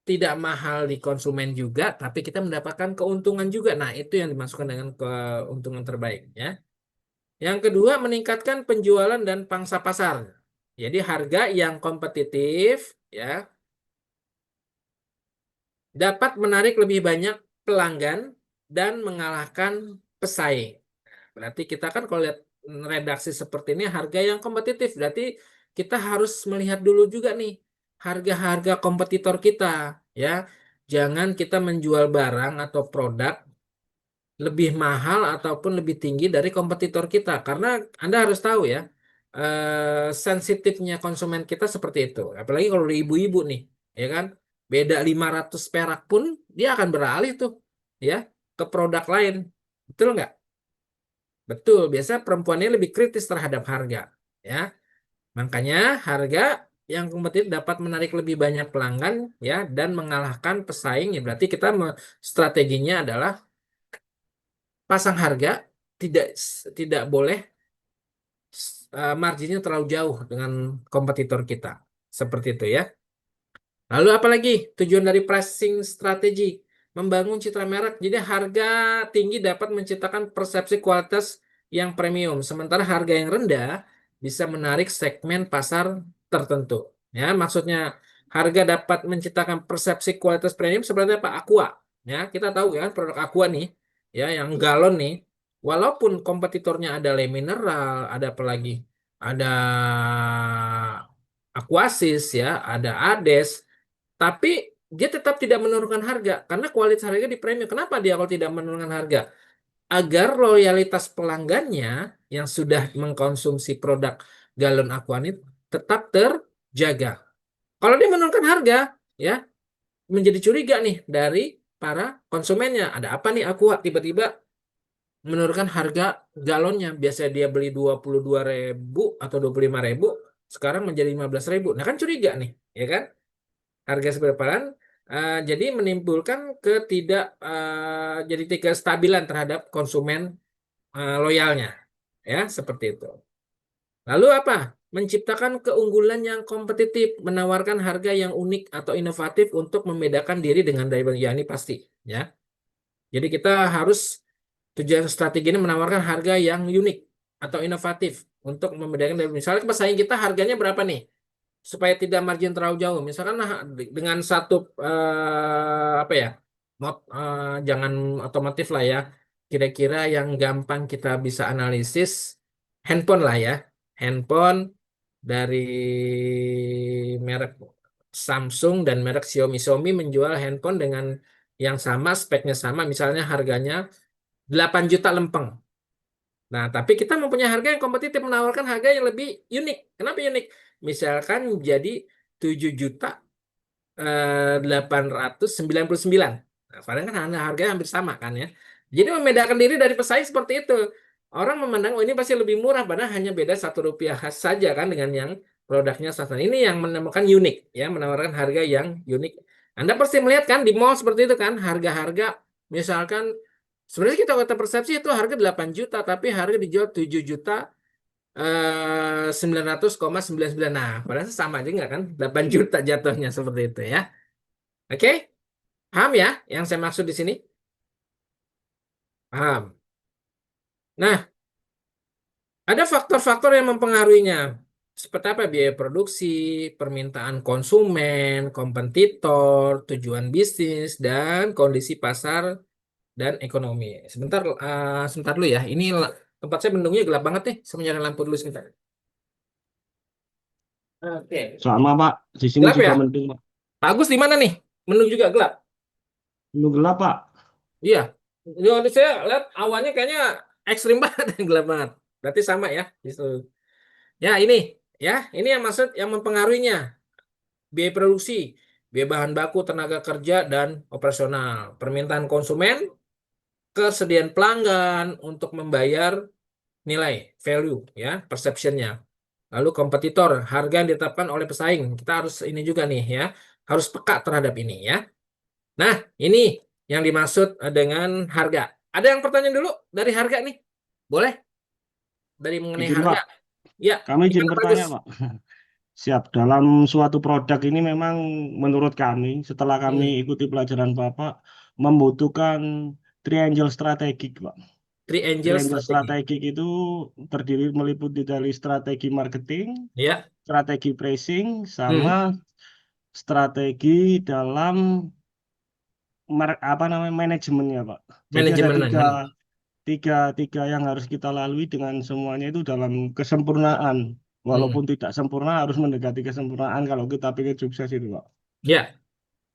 tidak mahal di konsumen juga, tapi kita mendapatkan keuntungan juga. Nah, itu yang dimasukkan dengan keuntungan terbaik, ya. Yang kedua, meningkatkan penjualan dan pangsa pasar. Jadi harga yang kompetitif, ya, dapat menarik lebih banyak pelanggan dan mengalahkan pesaing. Berarti kita kan kalau lihat redaksi seperti ini harga yang kompetitif, berarti kita harus melihat dulu juga nih harga-harga kompetitor kita, ya. Jangan kita menjual barang atau produk lebih mahal ataupun lebih tinggi dari kompetitor kita, karena Anda harus tahu, ya, sensitifnya konsumen kita seperti itu. Apalagi kalau di ibu-ibu nih, ya kan, beda 500 perak pun dia akan beralih tuh, ya, ke produk lain. Betul nggak? Betul, biasanya perempuannya lebih kritis terhadap harga, ya. Makanya harga yang kompetitif dapat menarik lebih banyak pelanggan, ya, dan mengalahkan pesaing. Ya, berarti kita strateginya adalah pasang harga tidak tidak boleh marginnya terlalu jauh dengan kompetitor kita. Seperti itu, ya. Lalu apalagi tujuan dari pricing strategi? Membangun citra merek. Jadi harga tinggi dapat menciptakan persepsi kualitas yang premium. Sementara harga yang rendah bisa menarik segmen pasar tertentu. Ya, maksudnya harga dapat menciptakan persepsi kualitas premium seperti apa? Aqua. Ya, kita tahu, ya, produk Aqua nih, ya, yang galon nih. Walaupun kompetitornya ada Le Mineral, ada apa lagi? Ada Aquasis, ya, ada Ades, tapi dia tetap tidak menurunkan harga karena kualitas harga di premium. Kenapa dia kalau tidak menurunkan harga? Agar loyalitas pelanggannya yang sudah mengkonsumsi produk galon Aquanit tetap terjaga. Kalau dia menurunkan harga, ya, menjadi curiga nih dari para konsumennya. Ada apa nih Aqua tiba-tiba menurunkan harga galonnya? Biasa dia beli 22.000 atau 25.000, sekarang menjadi 15.000. Nah, kan curiga nih, ya kan? Harga seberapaan, jadi menimbulkan jadi ketidakstabilan terhadap konsumen loyalnya, ya, seperti itu. Lalu apa? Menciptakan keunggulan yang kompetitif, menawarkan harga yang unik atau inovatif untuk membedakan diri dengan rival. Ya, ini pasti, ya. Jadi kita harus, tujuan strategi ini menawarkan harga yang unik atau inovatif untuk membedakan dari, misalnya pesaing kita harganya berapa nih, supaya tidak margin terlalu jauh. Misalkan dengan satu apa ya, jangan otomotif lah, ya. kira-kira yang gampang kita bisa analisis handphone lah ya. Handphone dari merek Samsung dan merek Xiaomi. Xiaomi menjual handphone dengan yang sama, speknya sama, misalnya harganya 8 juta lempeng. Nah, tapi kita mempunyai harga yang kompetitif, menawarkan harga yang lebih unik. Kenapa unik? Misalkan jadi 7 juta 899. Nah, padahal kan harganya hampir sama kan ya. Jadi membedakan diri dari pesaing seperti itu. Orang memandang, oh ini pasti lebih murah, padahal hanya beda Rp1 saja kan dengan yang produknya sama. Ini yang menemukan unik, ya, menawarkan harga yang unik. Anda pasti melihat kan di mall seperti itu kan, harga-harga misalkan sebenarnya kita kata persepsi itu harga 8 juta, tapi harga dijual 7 juta 900,99. Nah, padahal sama aja nggak kan? 8 juta jatuhnya seperti itu ya. Oke? Paham ya yang saya maksud di sini? Paham. Nah, ada faktor-faktor yang mempengaruhinya. Seperti apa? Biaya produksi, permintaan konsumen, kompetitor, tujuan bisnis, dan kondisi pasar dan ekonomi. Sebentar dulu ya. Ini tempat saya mendungnya gelap banget nih. Saya menyalakan lampu dulu sebentar. Oke. Sama Pak, di sini Gelap juga ya? mendung Pak. Pak Agus di mana nih? Mendung juga gelap. Mendung gelap Pak. Iya. Ini saya lihat awannya kayaknya ekstrim banget, gelap banget. Berarti sama ya. Gitu. Ya ini, ya ini yang maksud yang mempengaruhinya biaya produksi, biaya bahan baku, tenaga kerja dan operasional, permintaan konsumen, kesediaan pelanggan untuk membayar nilai value, ya perceptionnya. Lalu kompetitor, harga yang ditetapkan oleh pesaing. Kita harus ini juga nih ya, harus peka terhadap ini ya. Nah, ini yang dimaksud dengan harga. Ada yang pertanyaan dulu dari harga nih? Boleh? Dari mengenai Izin harga? Pak, Ya, kami izin gimana bertanya bagus? Pak. Siap, dalam suatu produk ini memang menurut kami, setelah kami Hmm. ikuti pelajaran Bapak, membutuhkan triangle strategik Pak. Triangle Triangle strategi. strategik itu terdiri meliputi dari strategi marketing, Ya. strategi pricing, Hmm. sama strategi dalam apa namanya manajemennya Pak. Jadi ada Manajemen. tiga tiga tiga yang harus kita lalui dengan semuanya itu dalam kesempurnaan. Hmm. Walaupun tidak sempurna harus mendekati kesempurnaan kalau kita ingin sukses itu Pak. Ya,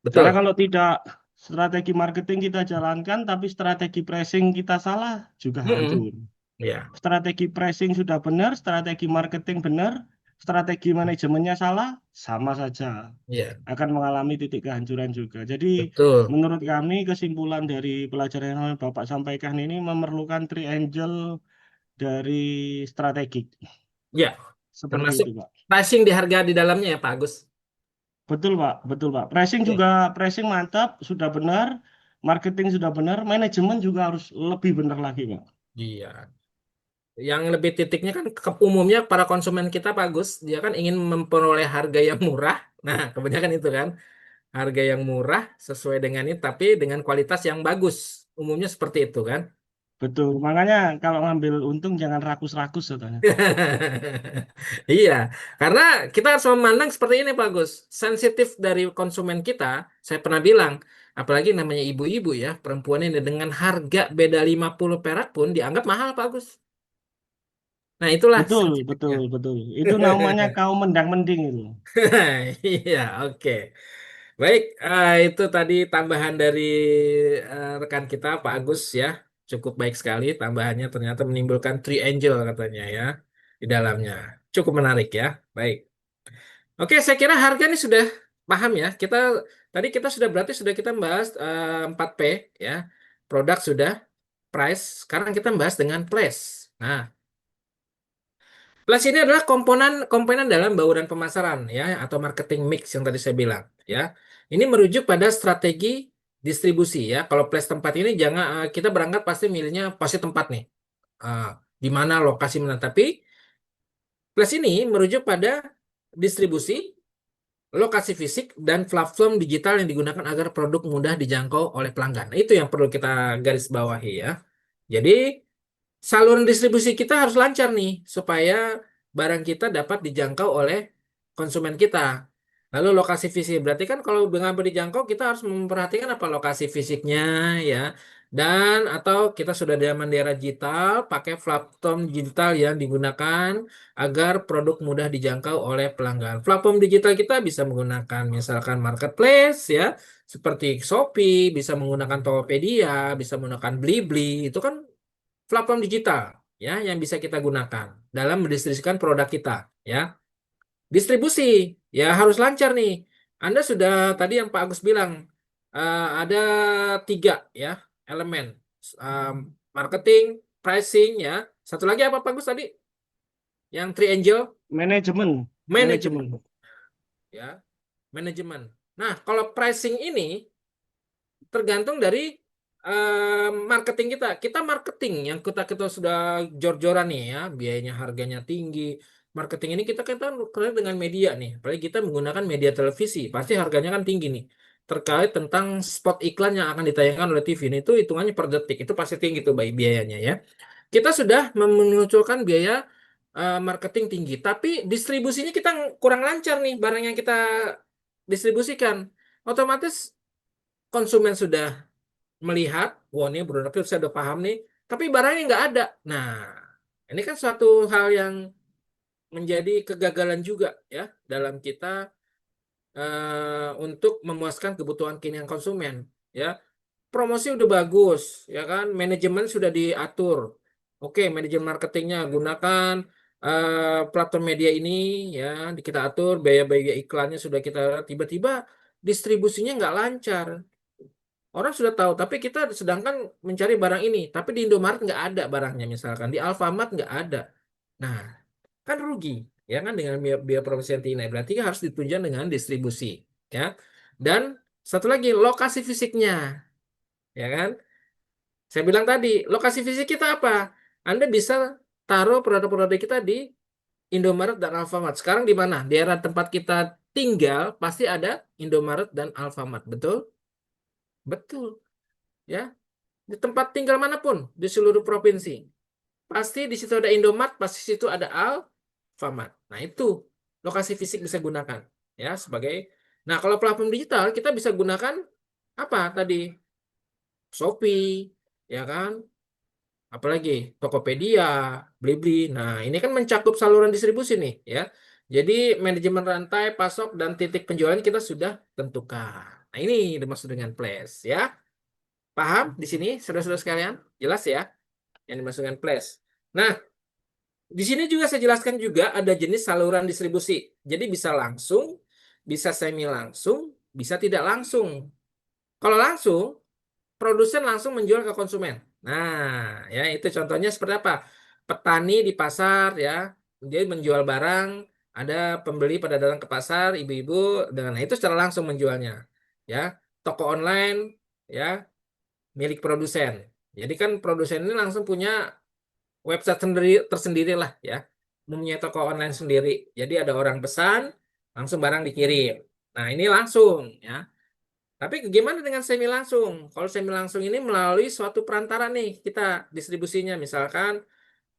Karena betul. kalau tidak strategi marketing kita jalankan tapi strategi pricing kita salah juga Hmm. hancur. Ya. Strategi pricing sudah benar, strategi marketing benar, strategi manajemennya salah, sama saja Ya, akan mengalami titik kehancuran juga. Jadi betul. menurut kami kesimpulan dari pelajaran yang Bapak sampaikan ini memerlukan triangle dari strategik. Ya, Seperti termasuk itu, Pak. pricing di harga di dalamnya ya, Pak Agus. Betul, Pak. Betul, Pak. Pricing juga Oke. pricing mantap, sudah benar, marketing sudah benar, manajemen juga harus lebih benar lagi, Pak. Iya. Yang lebih titiknya kan umumnya para konsumen kita, Pak Agus, dia kan ingin memperoleh harga yang murah. Nah, kebanyakan itu kan, harga yang murah sesuai dengan ini, tapi dengan kualitas yang bagus. Umumnya seperti itu kan. Betul. Makanya kalau ngambil untung jangan rakus-rakus katanya. Iya, karena kita harus memandang seperti ini, Pak Gus. Sensitif dari konsumen kita, saya pernah bilang, apalagi namanya ibu-ibu ya, perempuan ini dengan harga beda 50 perak pun dianggap mahal, Pak Gus. Nah, itulah Betul, sensitifnya. betul, betul. Itu namanya kaum mendang-mending itu. Iya, oke. Baik, itu tadi tambahan dari rekan kita, Pak Agus ya. Cukup baik sekali tambahannya, ternyata menimbulkan three angel katanya ya di dalamnya. Cukup menarik ya. Baik. Oke, saya kira harga ini sudah paham ya. Kita sudah berarti sudah kita membahas 4P ya. Produk sudah, price. Sekarang kita membahas dengan place. Nah, plus ini adalah komponen komponen dalam bauran pemasaran ya atau marketing mix yang tadi saya bilang ya. Ini merujuk pada strategi distribusi ya. Kalau place tempat ini jangan kita berangkat pasti milihnya pasti tempat nih. Ah, di mana lokasi mana. Tapi plus ini merujuk pada distribusi, lokasi fisik dan platform digital yang digunakan agar produk mudah dijangkau oleh pelanggan. Nah, itu yang perlu kita garis bawahi ya. Jadi saluran distribusi kita harus lancar nih supaya barang kita dapat dijangkau oleh konsumen kita. Lalu lokasi fisik berarti kan kalau dengan dijangkau kita harus memperhatikan apa lokasi fisiknya ya, Dan atau kita sudah zaman di era digital, pakai platform digital yang digunakan agar produk mudah dijangkau oleh pelanggan. Platform digital kita bisa menggunakan misalkan marketplace ya, seperti Shopee, bisa menggunakan Tokopedia, bisa menggunakan Blibli, itu kan platform digital ya yang bisa kita gunakan dalam mendistribusikan produk kita ya. Distribusi ya harus lancar nih. Anda sudah tadi yang Pak Agus bilang ada 3 ya elemen. Marketing, pricing ya. Satu lagi apa Pak Agus tadi? Yang three angel Manajemen. management ya, manajemen. Nah, kalau pricing ini tergantung dari marketing kita. Kita marketing yang kita sudah jor-joran nih ya, biayanya harganya tinggi. Marketing ini kita kena dengan media nih. Apalagi kita menggunakan media televisi, pasti harganya kan tinggi nih. Terkait tentang spot iklan yang akan ditayangkan oleh TV ini itu hitungannya per detik, itu pasti tinggi tuh baik biayanya ya. Kita sudah memunculkan biaya marketing tinggi, tapi distribusinya kita kurang lancar nih barang yang kita distribusikan. Otomatis konsumen sudah melihat, wah ini produknya saya udah paham nih, tapi barangnya nggak ada. Nah, ini kan suatu hal yang menjadi kegagalan juga ya dalam kita untuk memuaskan kebutuhan kinian konsumen. Ya, promosi udah bagus, ya kan, manajemen sudah diatur. Oke, manajemen marketingnya gunakan platform media ini ya, kita atur biaya-biaya iklannya sudah kita tiba-tiba distribusinya nggak lancar. Orang sudah tahu, tapi kita sedangkan mencari barang ini, tapi di Indomaret nggak ada barangnya misalkan, di Alfamart nggak ada. Nah, kan rugi, ya kan dengan biaya promosi yang tinggi. Nah, berarti harus ditunjang dengan distribusi, ya. Dan satu lagi lokasi fisiknya, ya kan? Saya bilang tadi, lokasi fisik kita apa? Anda bisa taruh produk-produk kita di Indomaret dan Alfamart. Sekarang di mana? Di daerah tempat kita tinggal pasti ada Indomaret dan Alfamart, betul? Betul, ya. Di tempat tinggal manapun di seluruh provinsi. Pasti di situ ada Indomaret, pasti di situ ada Alfamart. Nah, itu lokasi fisik bisa gunakan ya sebagai. Nah, kalau platform digital kita bisa gunakan apa tadi? Shopee, ya kan? Apalagi Tokopedia, Blibli. Nah, ini kan mencakup saluran distribusi nih ya. Jadi manajemen rantai pasok dan titik penjualan kita sudah tentukan. Nah, ini dimaksud dengan place ya. Paham di sini, saudara-saudara sekalian? Jelas ya, yang dimaksud dengan place. Nah, di sini juga saya jelaskan juga ada jenis saluran distribusi. Jadi bisa langsung, bisa semi langsung, bisa tidak langsung. Kalau langsung, produsen langsung menjual ke konsumen. Nah, ya itu contohnya seperti apa? Petani di pasar ya, dia menjual barang, ada pembeli pada datang ke pasar, ibu-ibu dengan itu secara langsung menjualnya. Ya, toko online ya, milik produsen. Jadi kan produsen ini langsung punya website tersendiri lah ya, mempunyai toko online sendiri. Jadi ada orang pesan, langsung barang dikirim. Nah ini langsung ya. Tapi gimana dengan semi langsung? Kalau semi langsung ini melalui suatu perantara nih kita distribusinya, misalkan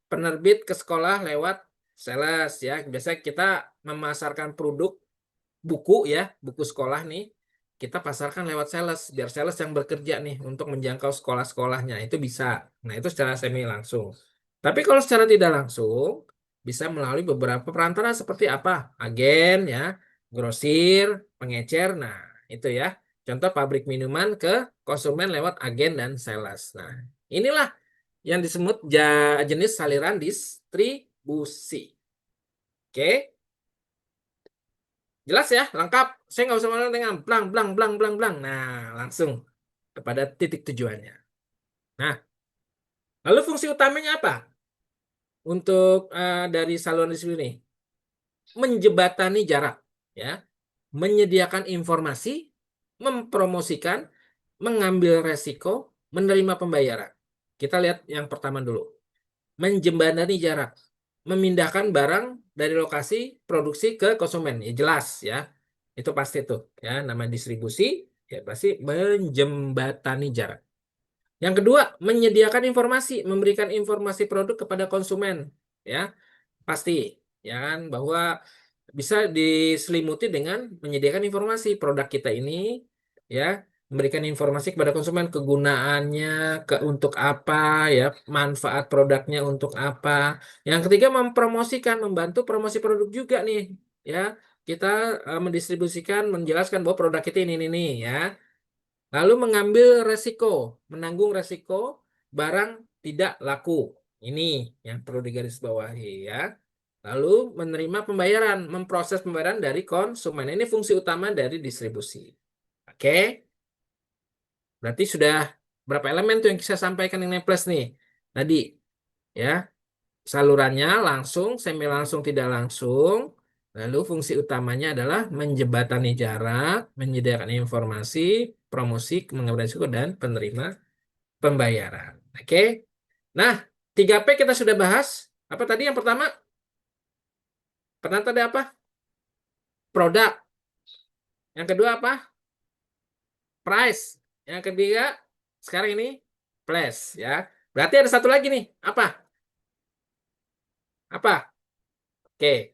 penerbit ke sekolah lewat sales ya. Biasanya kita memasarkan produk buku ya, buku sekolah nih, kita pasarkan lewat sales, biar sales yang bekerja nih untuk menjangkau sekolah-sekolahnya, itu bisa. Nah, itu secara semi langsung. Tapi kalau secara tidak langsung, bisa melalui beberapa perantara seperti apa? Agen ya, grosir, pengecer, nah itu ya. Contoh pabrik minuman ke konsumen lewat agen dan sales. Nah, inilah yang disebut jenis saliran distribusi. Oke. Jelas ya, lengkap. Saya nggak usah ngomong dengan blang, blang, blang, blang, blang. Nah, langsung kepada titik tujuannya. Nah, lalu fungsi utamanya apa? Untuk dari saluran distribusi ini? Menjembatani jarak. Ya. Menyediakan informasi, mempromosikan, mengambil resiko, menerima pembayaran. Kita lihat yang pertama dulu. Menjembatani jarak. Memindahkan barang dari lokasi produksi ke konsumen. Ya jelas ya. Itu pasti tuh ya, nama distribusi ya pasti menjembatani jarak. Yang kedua, menyediakan informasi, memberikan informasi produk kepada konsumen ya. Pasti ya kan bahwa bisa diselimuti dengan menyediakan informasi produk kita ini ya memberikan informasi kepada konsumen kegunaannya, untuk apa ya, manfaat produknya untuk apa. Yang ketiga mempromosikan, membantu promosi produk juga nih ya. Kita mendistribusikan, menjelaskan bahwa produk kita ini ya. Lalu mengambil resiko, menanggung resiko barang tidak laku. Ini yang perlu digarisbawahi ya. Lalu menerima pembayaran, memproses pembayaran dari konsumen. Ini fungsi utama dari distribusi. Oke. Berarti sudah berapa elemen tuh yang saya sampaikan ini plus nih. Tadi ya, salurannya langsung, semi langsung, tidak langsung. Lalu fungsi utamanya adalah menjembatani jarak, menyediakan informasi, promosi, mengambil risiko, dan penerima pembayaran. Oke. Nah, 3P kita sudah bahas. Apa tadi yang pertama? Pernah tadi apa? Produk. Yang kedua apa? Price. Yang ketiga, sekarang ini place ya. Berarti ada satu lagi nih. Apa? Apa? Oke.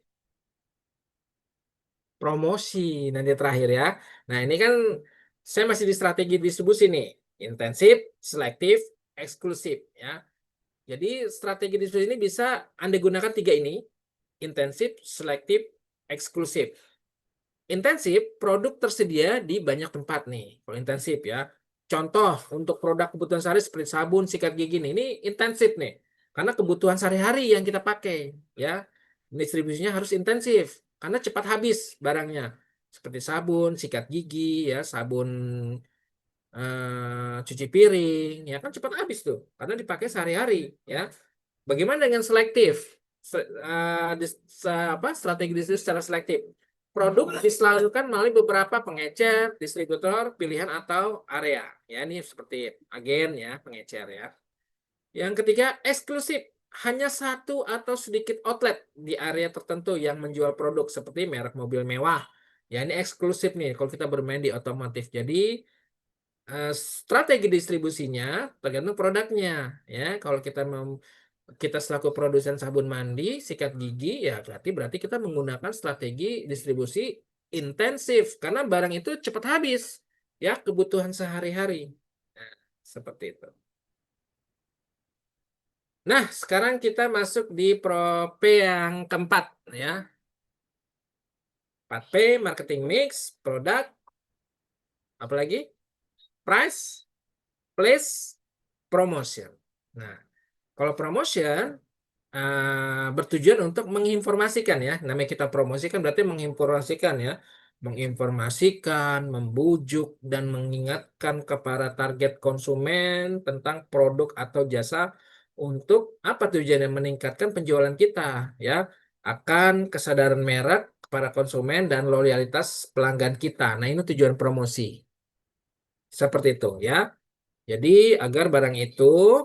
Promosi nanti terakhir ya. Nah, ini kan saya masih di strategi distribusi nih. Intensif, selektif, eksklusif ya. Jadi strategi distribusi ini bisa Anda gunakan 3 ini. Intensif, selektif, eksklusif. Intensif, produk tersedia di banyak tempat nih. Kalau intensif ya. Contoh untuk produk kebutuhan sehari seperti sabun, sikat gigi nih. Ini intensif nih. Karena kebutuhan sehari-hari yang kita pakai ya. Distribusinya harus intensif karena cepat habis barangnya. Seperti sabun, sikat gigi ya, sabun cuci piring ya kan cepat habis tuh karena dipakai sehari-hari ya. Bagaimana dengan selektif? Strategi distribusi secara selektif. Produk disalurkan melalui beberapa pengecer, distributor, pilihan atau area. Ya, ini seperti agen ya, pengecer ya. Yang ketiga, eksklusif. Hanya satu atau sedikit outlet di area tertentu yang menjual produk seperti merek mobil mewah. Ya, ini eksklusif nih kalau kita bermain di otomotif. Jadi, strategi distribusinya tergantung produknya ya. Kalau kita selaku produsen sabun mandi, sikat gigi ya berarti kita menggunakan strategi distribusi intensif karena barang itu cepat habis ya, kebutuhan sehari-hari. Nah, seperti itu. Nah, sekarang kita masuk di Pro P yang keempat ya. 4P, marketing mix, produk, apalagi price, place, promotion. Nah, kalau promotion bertujuan untuk menginformasikan ya. Namanya kita promosikan berarti menginformasikan ya. Menginformasikan, membujuk, dan mengingatkan kepada target konsumen tentang produk atau jasa untuk apa tujuannya meningkatkan penjualan kita ya. Akan kesadaran merek kepada konsumen dan loyalitas pelanggan kita. Nah, ini tujuan promosi. Seperti itu ya. Jadi agar barang itu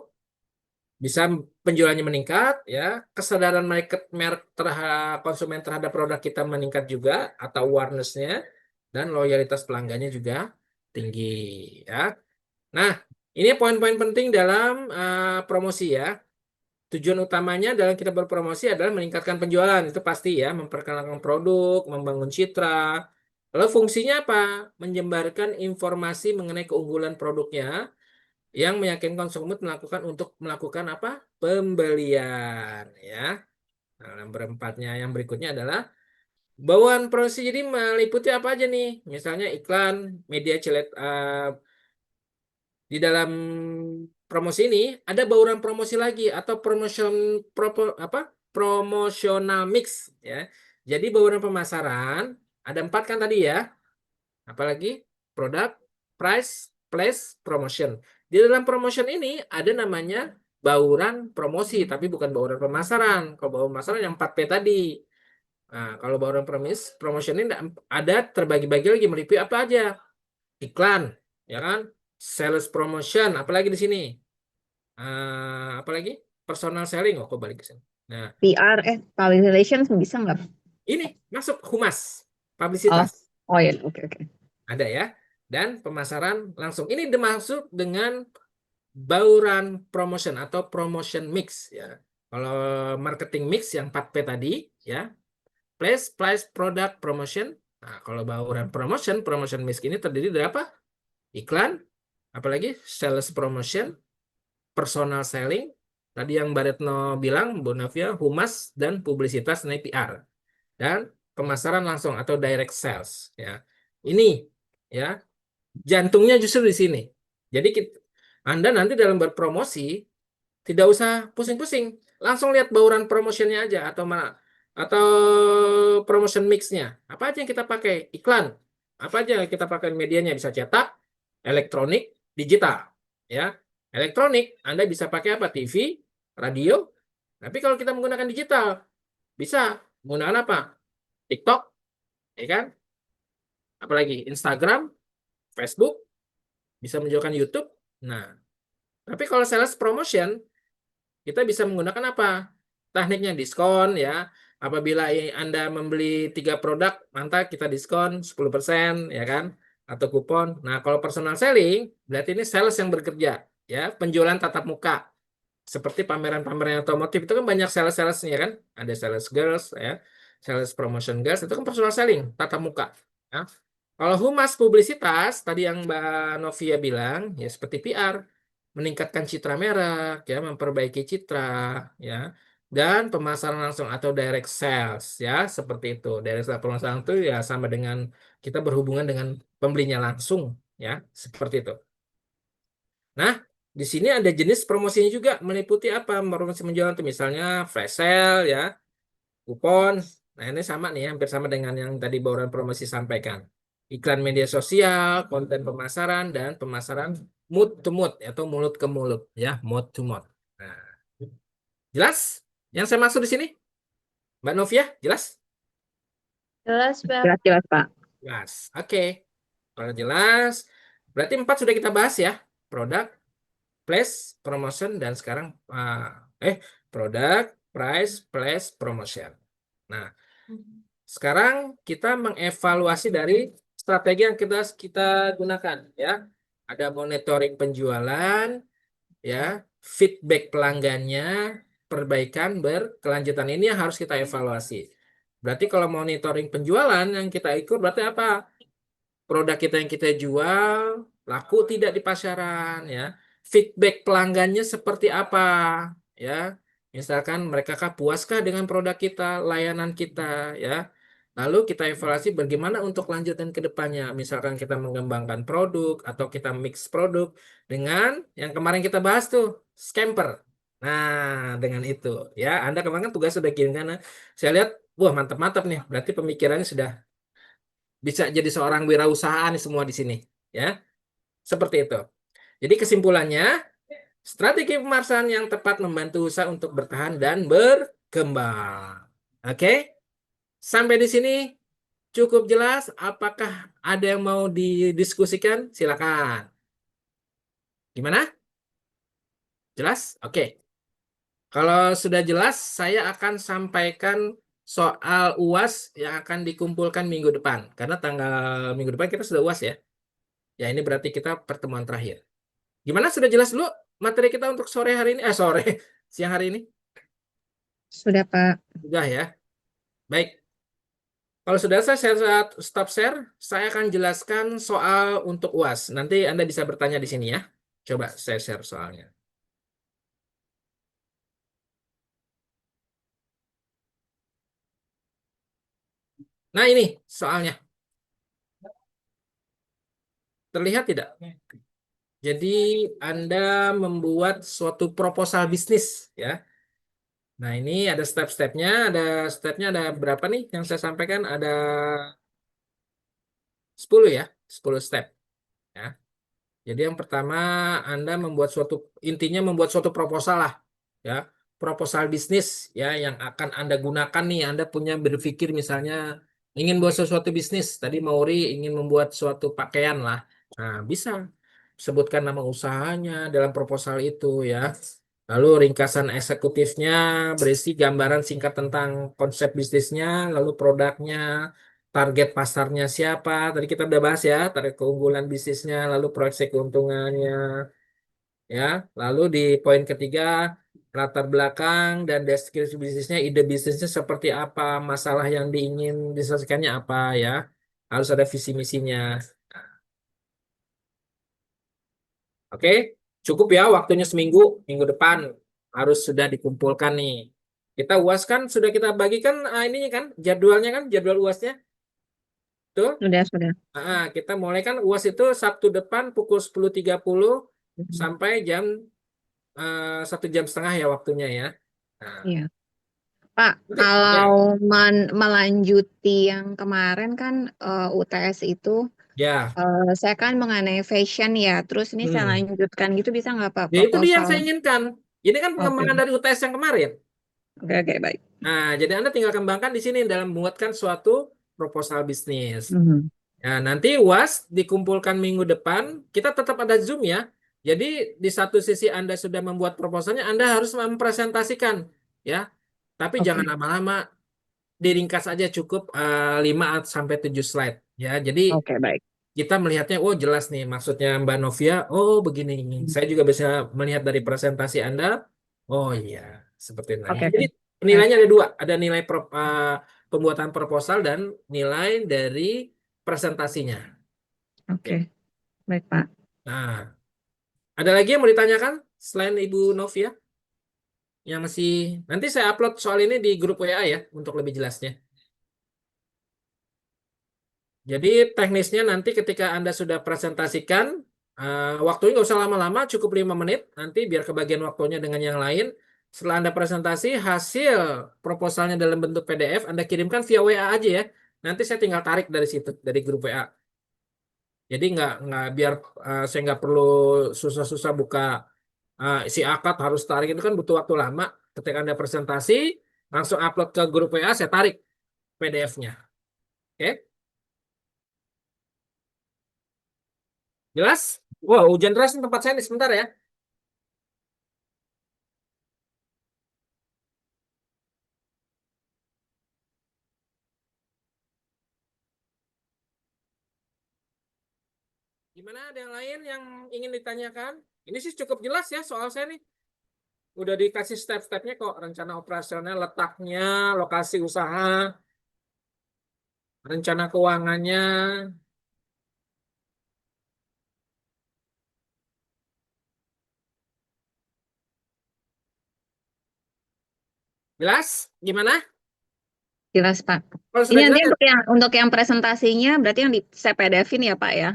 bisa penjualannya meningkat ya, kesadaran merek terhadap konsumen terhadap produk kita meningkat juga atau awareness-nya, dan loyalitas pelanggannya juga tinggi ya. Nah, ini poin-poin penting dalam promosi ya. Tujuan utamanya dalam kita berpromosi adalah meningkatkan penjualan, itu pasti ya, memperkenalkan produk, membangun citra. Lalu fungsinya apa? Menyebarkan informasi mengenai keunggulan produknya yang meyakinkan konsumen untuk melakukan apa? Pembelian ya. Nah, nomor 4-nya yang berikutnya adalah bauran promosi. Jadi meliputi apa aja nih? Misalnya iklan, media celet di dalam promosi ini ada bauran promosi lagi atau promotional mix ya. Jadi bauran pemasaran ada 4 kan tadi ya. Apalagi produk, price, place, promotion. Di dalam promotion ini ada namanya bauran promosi, tapi bukan bauran pemasaran. Kalau bauran pemasaran yang 4P tadi. Nah, kalau bauran promotion ini ada terbagi-bagi lagi, meliputi apa aja? Iklan, ya kan? Sales promotion, apalagi di sini? Apalagi? Personal selling, kok balik ke sini. Nah, PR, public relations bisa nggak? ini masuk humas, publisitas. Oh ya, oke. Ada ya. Dan pemasaran langsung. Ini dimaksud dengan bauran promotion atau promotion mix ya. Kalau marketing mix yang 4P tadi ya. Price, product, promotion. Nah, kalau bauran promotion mix ini terdiri dari apa? iklan, apalagi sales promotion, personal selling, tadi yang Mbak Retno bilang, Bu Novia, humas dan publisitas, nah PR, dan pemasaran langsung atau direct sales. Ya, ini ya jantungnya justru di sini. Jadi Anda nanti dalam berpromosi tidak usah pusing-pusing, langsung lihat bauran promotionnya aja atau promotion mixnya. Apa aja yang kita pakai? Iklan. Apa aja yang kita pakai medianya? Bisa cetak, elektronik, digital. Ya, elektronik Anda bisa pakai apa? TV, radio. Tapi kalau kita menggunakan digital, bisa menggunakan apa? TikTok, ya kan? Apalagi Instagram, Facebook, bisa menunjukkan YouTube. Nah, tapi kalau sales promotion, kita bisa menggunakan apa? Tekniknya diskon ya. Apabila Anda membeli 3 produk, mantap kita diskon 10% ya kan? Atau kupon. Nah, kalau personal selling, berarti ini sales yang bekerja ya, penjualan tatap muka. Seperti pameran-pameran otomotif itu kan banyak sales-salesnya kan? Ada sales girls ya, sales promotion girls itu kan personal selling, tatap muka. Ya. Kalau humas publisitas tadi yang Mbak Novia bilang ya seperti PR, meningkatkan citra merek ya, memperbaiki citra ya, dan pemasaran langsung atau direct sales ya, seperti itu. Direct sales pemasaran itu ya sama dengan kita berhubungan dengan pembelinya langsung ya, seperti itu. Nah, di sini ada jenis promosinya juga meliputi apa? Promosi menjual itu misalnya flash sale ya, kupon. Nah, ini sama nih, hampir sama dengan yang tadi bauran promosi sampaikan. Iklan media sosial, konten pemasaran, dan pemasaran mood to mood atau mulut ke mulut ya, mood to mood. Nah, jelas? Yang saya maksud di sini, Mbak Novia, jelas? Jelas, Pak. Jelas-jelas, Pak. Jelas. Oke. Kalau jelas, berarti 4 sudah kita bahas ya. Produk, place, promotion, dan sekarang produk, price, place, promotion. Nah, sekarang kita mengevaluasi dari strategi yang kita gunakan ya. Ada monitoring penjualan, ya, feedback pelanggannya, perbaikan berkelanjutan, ini yang harus kita evaluasi. Berarti kalau monitoring penjualan yang kita ikut berarti apa? Produk kita yang kita jual laku tidak di pasaran ya. Feedback pelanggannya seperti apa ya. Misalkan mereka puaskah dengan produk kita, layanan kita ya. Lalu kita evaluasi bagaimana untuk lanjutan ke depannya. Misalkan kita mengembangkan produk atau kita mix produk dengan yang kemarin kita bahas tuh, scamper. Nah, dengan itu ya, Anda kemarin kan tugas sudah kirim kan. Saya lihat, wah mantap-mantap nih. Berarti pemikirannya sudah bisa jadi seorang wirausaha nih semua di sini ya, seperti itu. Jadi kesimpulannya, strategi pemasaran yang tepat membantu usaha untuk bertahan dan berkembang. Oke, sampai di sini cukup jelas. Apakah ada yang mau didiskusikan? Silakan. Gimana, jelas? Oke, kalau sudah jelas saya akan sampaikan soal UAS yang akan dikumpulkan minggu depan, karena minggu depan kita sudah UAS ya. Ya, ini berarti kita pertemuan terakhir. Gimana, sudah jelas dulu materi kita untuk sore hari ini? Siang hari ini? Sudah, Pak. Sudah ya. Baik. Kalau sudah saya stop share, saya akan jelaskan soal untuk UAS. Nanti Anda bisa bertanya di sini ya. Coba saya share soalnya. Nah, ini soalnya. Terlihat tidak? Jadi Anda membuat suatu proposal bisnis ya. Nah, ini ada step-stepnya, ada berapa nih yang saya sampaikan? Ada 10 ya, 10 step ya. Jadi yang pertama Anda intinya membuat suatu proposal lah ya, proposal bisnis ya yang akan Anda gunakan nih. Anda punya berpikir misalnya ingin buat sesuatu bisnis, tadi Mauri ingin membuat suatu pakaian lah. Nah, bisa sebutkan nama usahanya dalam proposal itu ya. Lalu ringkasan eksekutifnya berisi gambaran singkat tentang konsep bisnisnya, lalu produknya, target pasarnya siapa. Tadi kita udah bahas ya, target keunggulan bisnisnya, lalu proyeksi keuntungannya, ya. Lalu di poin ketiga, latar belakang dan deskripsi bisnisnya, ide bisnisnya seperti apa, masalah yang diingin diselesaikannya apa ya. Harus ada visi misinya. Oke, cukup ya waktunya seminggu, minggu depan harus sudah dikumpulkan nih. Kita UAS kan sudah kita bagikan ininya kan, jadwalnya kan, jadwal UASnya. Tuh. Sudah. Kita mulai kan UAS itu Sabtu depan pukul 10.30 sampai jam 1 jam setengah ya waktunya ya. Nah, Iya. Pak, oke, ya, kalau melanjuti yang kemarin kan UTS itu, ya. saya kan mengenai fashion ya, terus ini saya Hmm. lanjutkan gitu bisa nggak Pak Ya itu dia yang proposal? saya inginkan. Ini kan Oke, pengembangan dari UTS yang kemarin. oke, baik. Nah, jadi Anda tinggal kembangkan di sini dalam membuatkan suatu proposal bisnis. Mhm. Nah, nanti UAS dikumpulkan minggu depan, kita tetap ada Zoom ya. Jadi di satu sisi Anda sudah membuat proposalnya, Anda harus mempresentasikan ya. Tapi jangan Oke, lama-lama, diringkas aja cukup 5 sampai 7 slide ya. Jadi oke, baik. kita melihatnya, oh jelas nih maksudnya Mbak Novia, oh begini ini. Saya juga bisa melihat dari presentasi Anda, oh iya seperti itu. Oke, Jadi oke, baik. penilainya ada dua, ada nilai pembuatan proposal dan nilai dari presentasinya. Oke, Oke. baik Pak. Nah, ada lagi yang mau ditanyakan selain Ibu Novia yang masih nanti saya upload soal ini di grup WA ya untuk lebih jelasnya. Jadi teknisnya nanti ketika Anda sudah presentasikan, waktunya nggak usah lama-lama, cukup 5 menit, nanti biar kebagian waktunya dengan yang lain. Setelah Anda presentasi, hasil proposalnya dalam bentuk PDF, Anda kirimkan via WA aja ya. Nanti saya tinggal tarik dari situ, dari grup WA. Jadi nggak biar saya nggak perlu susah-susah buka si akad harus tarik, itu kan butuh waktu lama. Ketika Anda presentasi, langsung upload ke grup WA, saya tarik PDF-nya. Oke? Jelas? Wow, hujan deras di tempat saya nih sebentar ya. Gimana ada yang lain yang ingin ditanyakan? Ini sih cukup jelas ya soal saya nih. Udah dikasih step-stepnya kok, rencana operasional, letaknya, lokasi usaha, rencana keuangannya. Jelas? Gimana? Jelas Pak. Kalau Ini sudah nanti jelas? untuk yang presentasinya berarti yang di saya PDF-in ya Pak ya,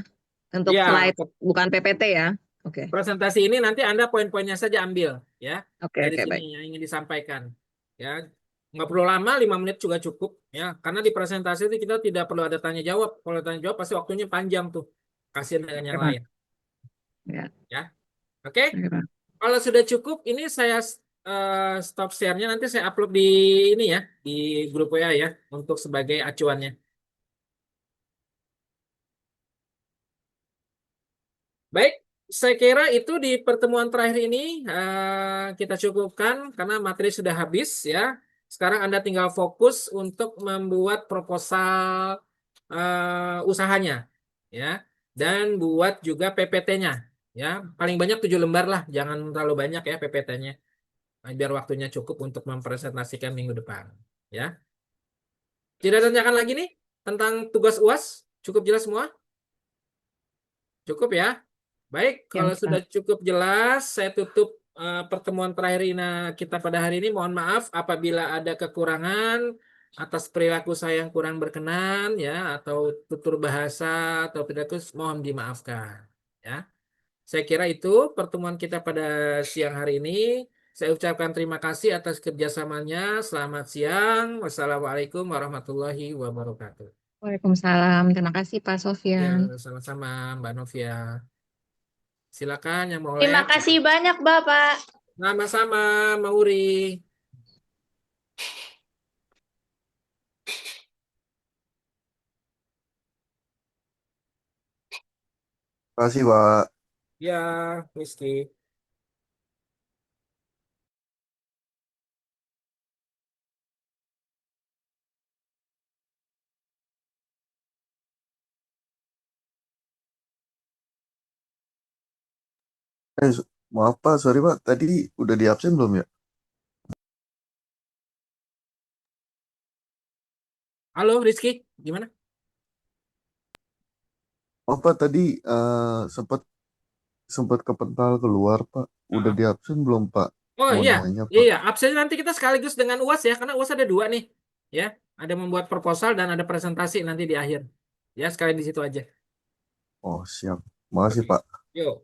untuk Ya, slide bukan PPT ya. Oke, presentasi ini nanti Anda poin-poinnya saja ambil ya oke, dari oke, sini baik. yang ingin disampaikan. Ya, nggak perlu lama, 5 menit juga cukup ya. Karena di presentasi itu kita tidak perlu ada tanya jawab. Kalau tanya jawab pasti waktunya panjang tuh. Kasihan dengan Oke yang Pak. lain Ya, ya. Oke? oke Pak. Kalau sudah cukup, ini saya stop share-nya. Nanti saya upload di ini ya, di grup WA ya, untuk sebagai acuannya. Baik, saya kira itu di pertemuan terakhir ini kita cukupkan karena materi sudah habis ya. Sekarang Anda tinggal fokus untuk membuat proposal usahanya ya, dan buat juga PPT-nya ya. Paling banyak 7 lembar lah, jangan terlalu banyak ya PPT-nya. Biar waktunya cukup untuk mempresentasikan minggu depan. Ya, tidak ada tanyakan lagi nih tentang tugas UAS. Cukup jelas semua? Cukup ya. Baik, Ya, kalau sudah Pak. cukup jelas, saya tutup pertemuan terakhir ini kita pada hari ini. Mohon maaf apabila ada kekurangan atas perilaku saya yang kurang berkenan ya, atau tutur bahasa atau perilaku, mohon dimaafkan. Ya. Saya kira itu pertemuan kita pada siang hari ini. Saya ucapkan terima kasih atas kerjasamanya. Selamat siang. Wassalamualaikum warahmatullahi wabarakatuh. Waalaikumsalam. Terima kasih Pak Ya, Sofyan. sama-sama Mbak Novia. Silakan yang mau Terima live. kasih banyak, Bapak. Sama-sama, Mauri. Makasih, Pak. Ya, Rizky. Maaf, Pak. Sorry, Pak. Tadi udah di absen belum ya? Halo, Rizky. Gimana? Maaf, Pak. Tadi sempat sempat kepental keluar, Pak. Udah Ah. di absen belum, Pak? Oh Mau iya, nanya, Pak. iya. Absen nanti kita sekaligus dengan UAS ya, karena UAS ada 2 nih, ya. Ada membuat proposal dan ada presentasi nanti di akhir. Ya, sekali di situ aja. Oh, siap. Makasih, Oke. Pak. Yuk.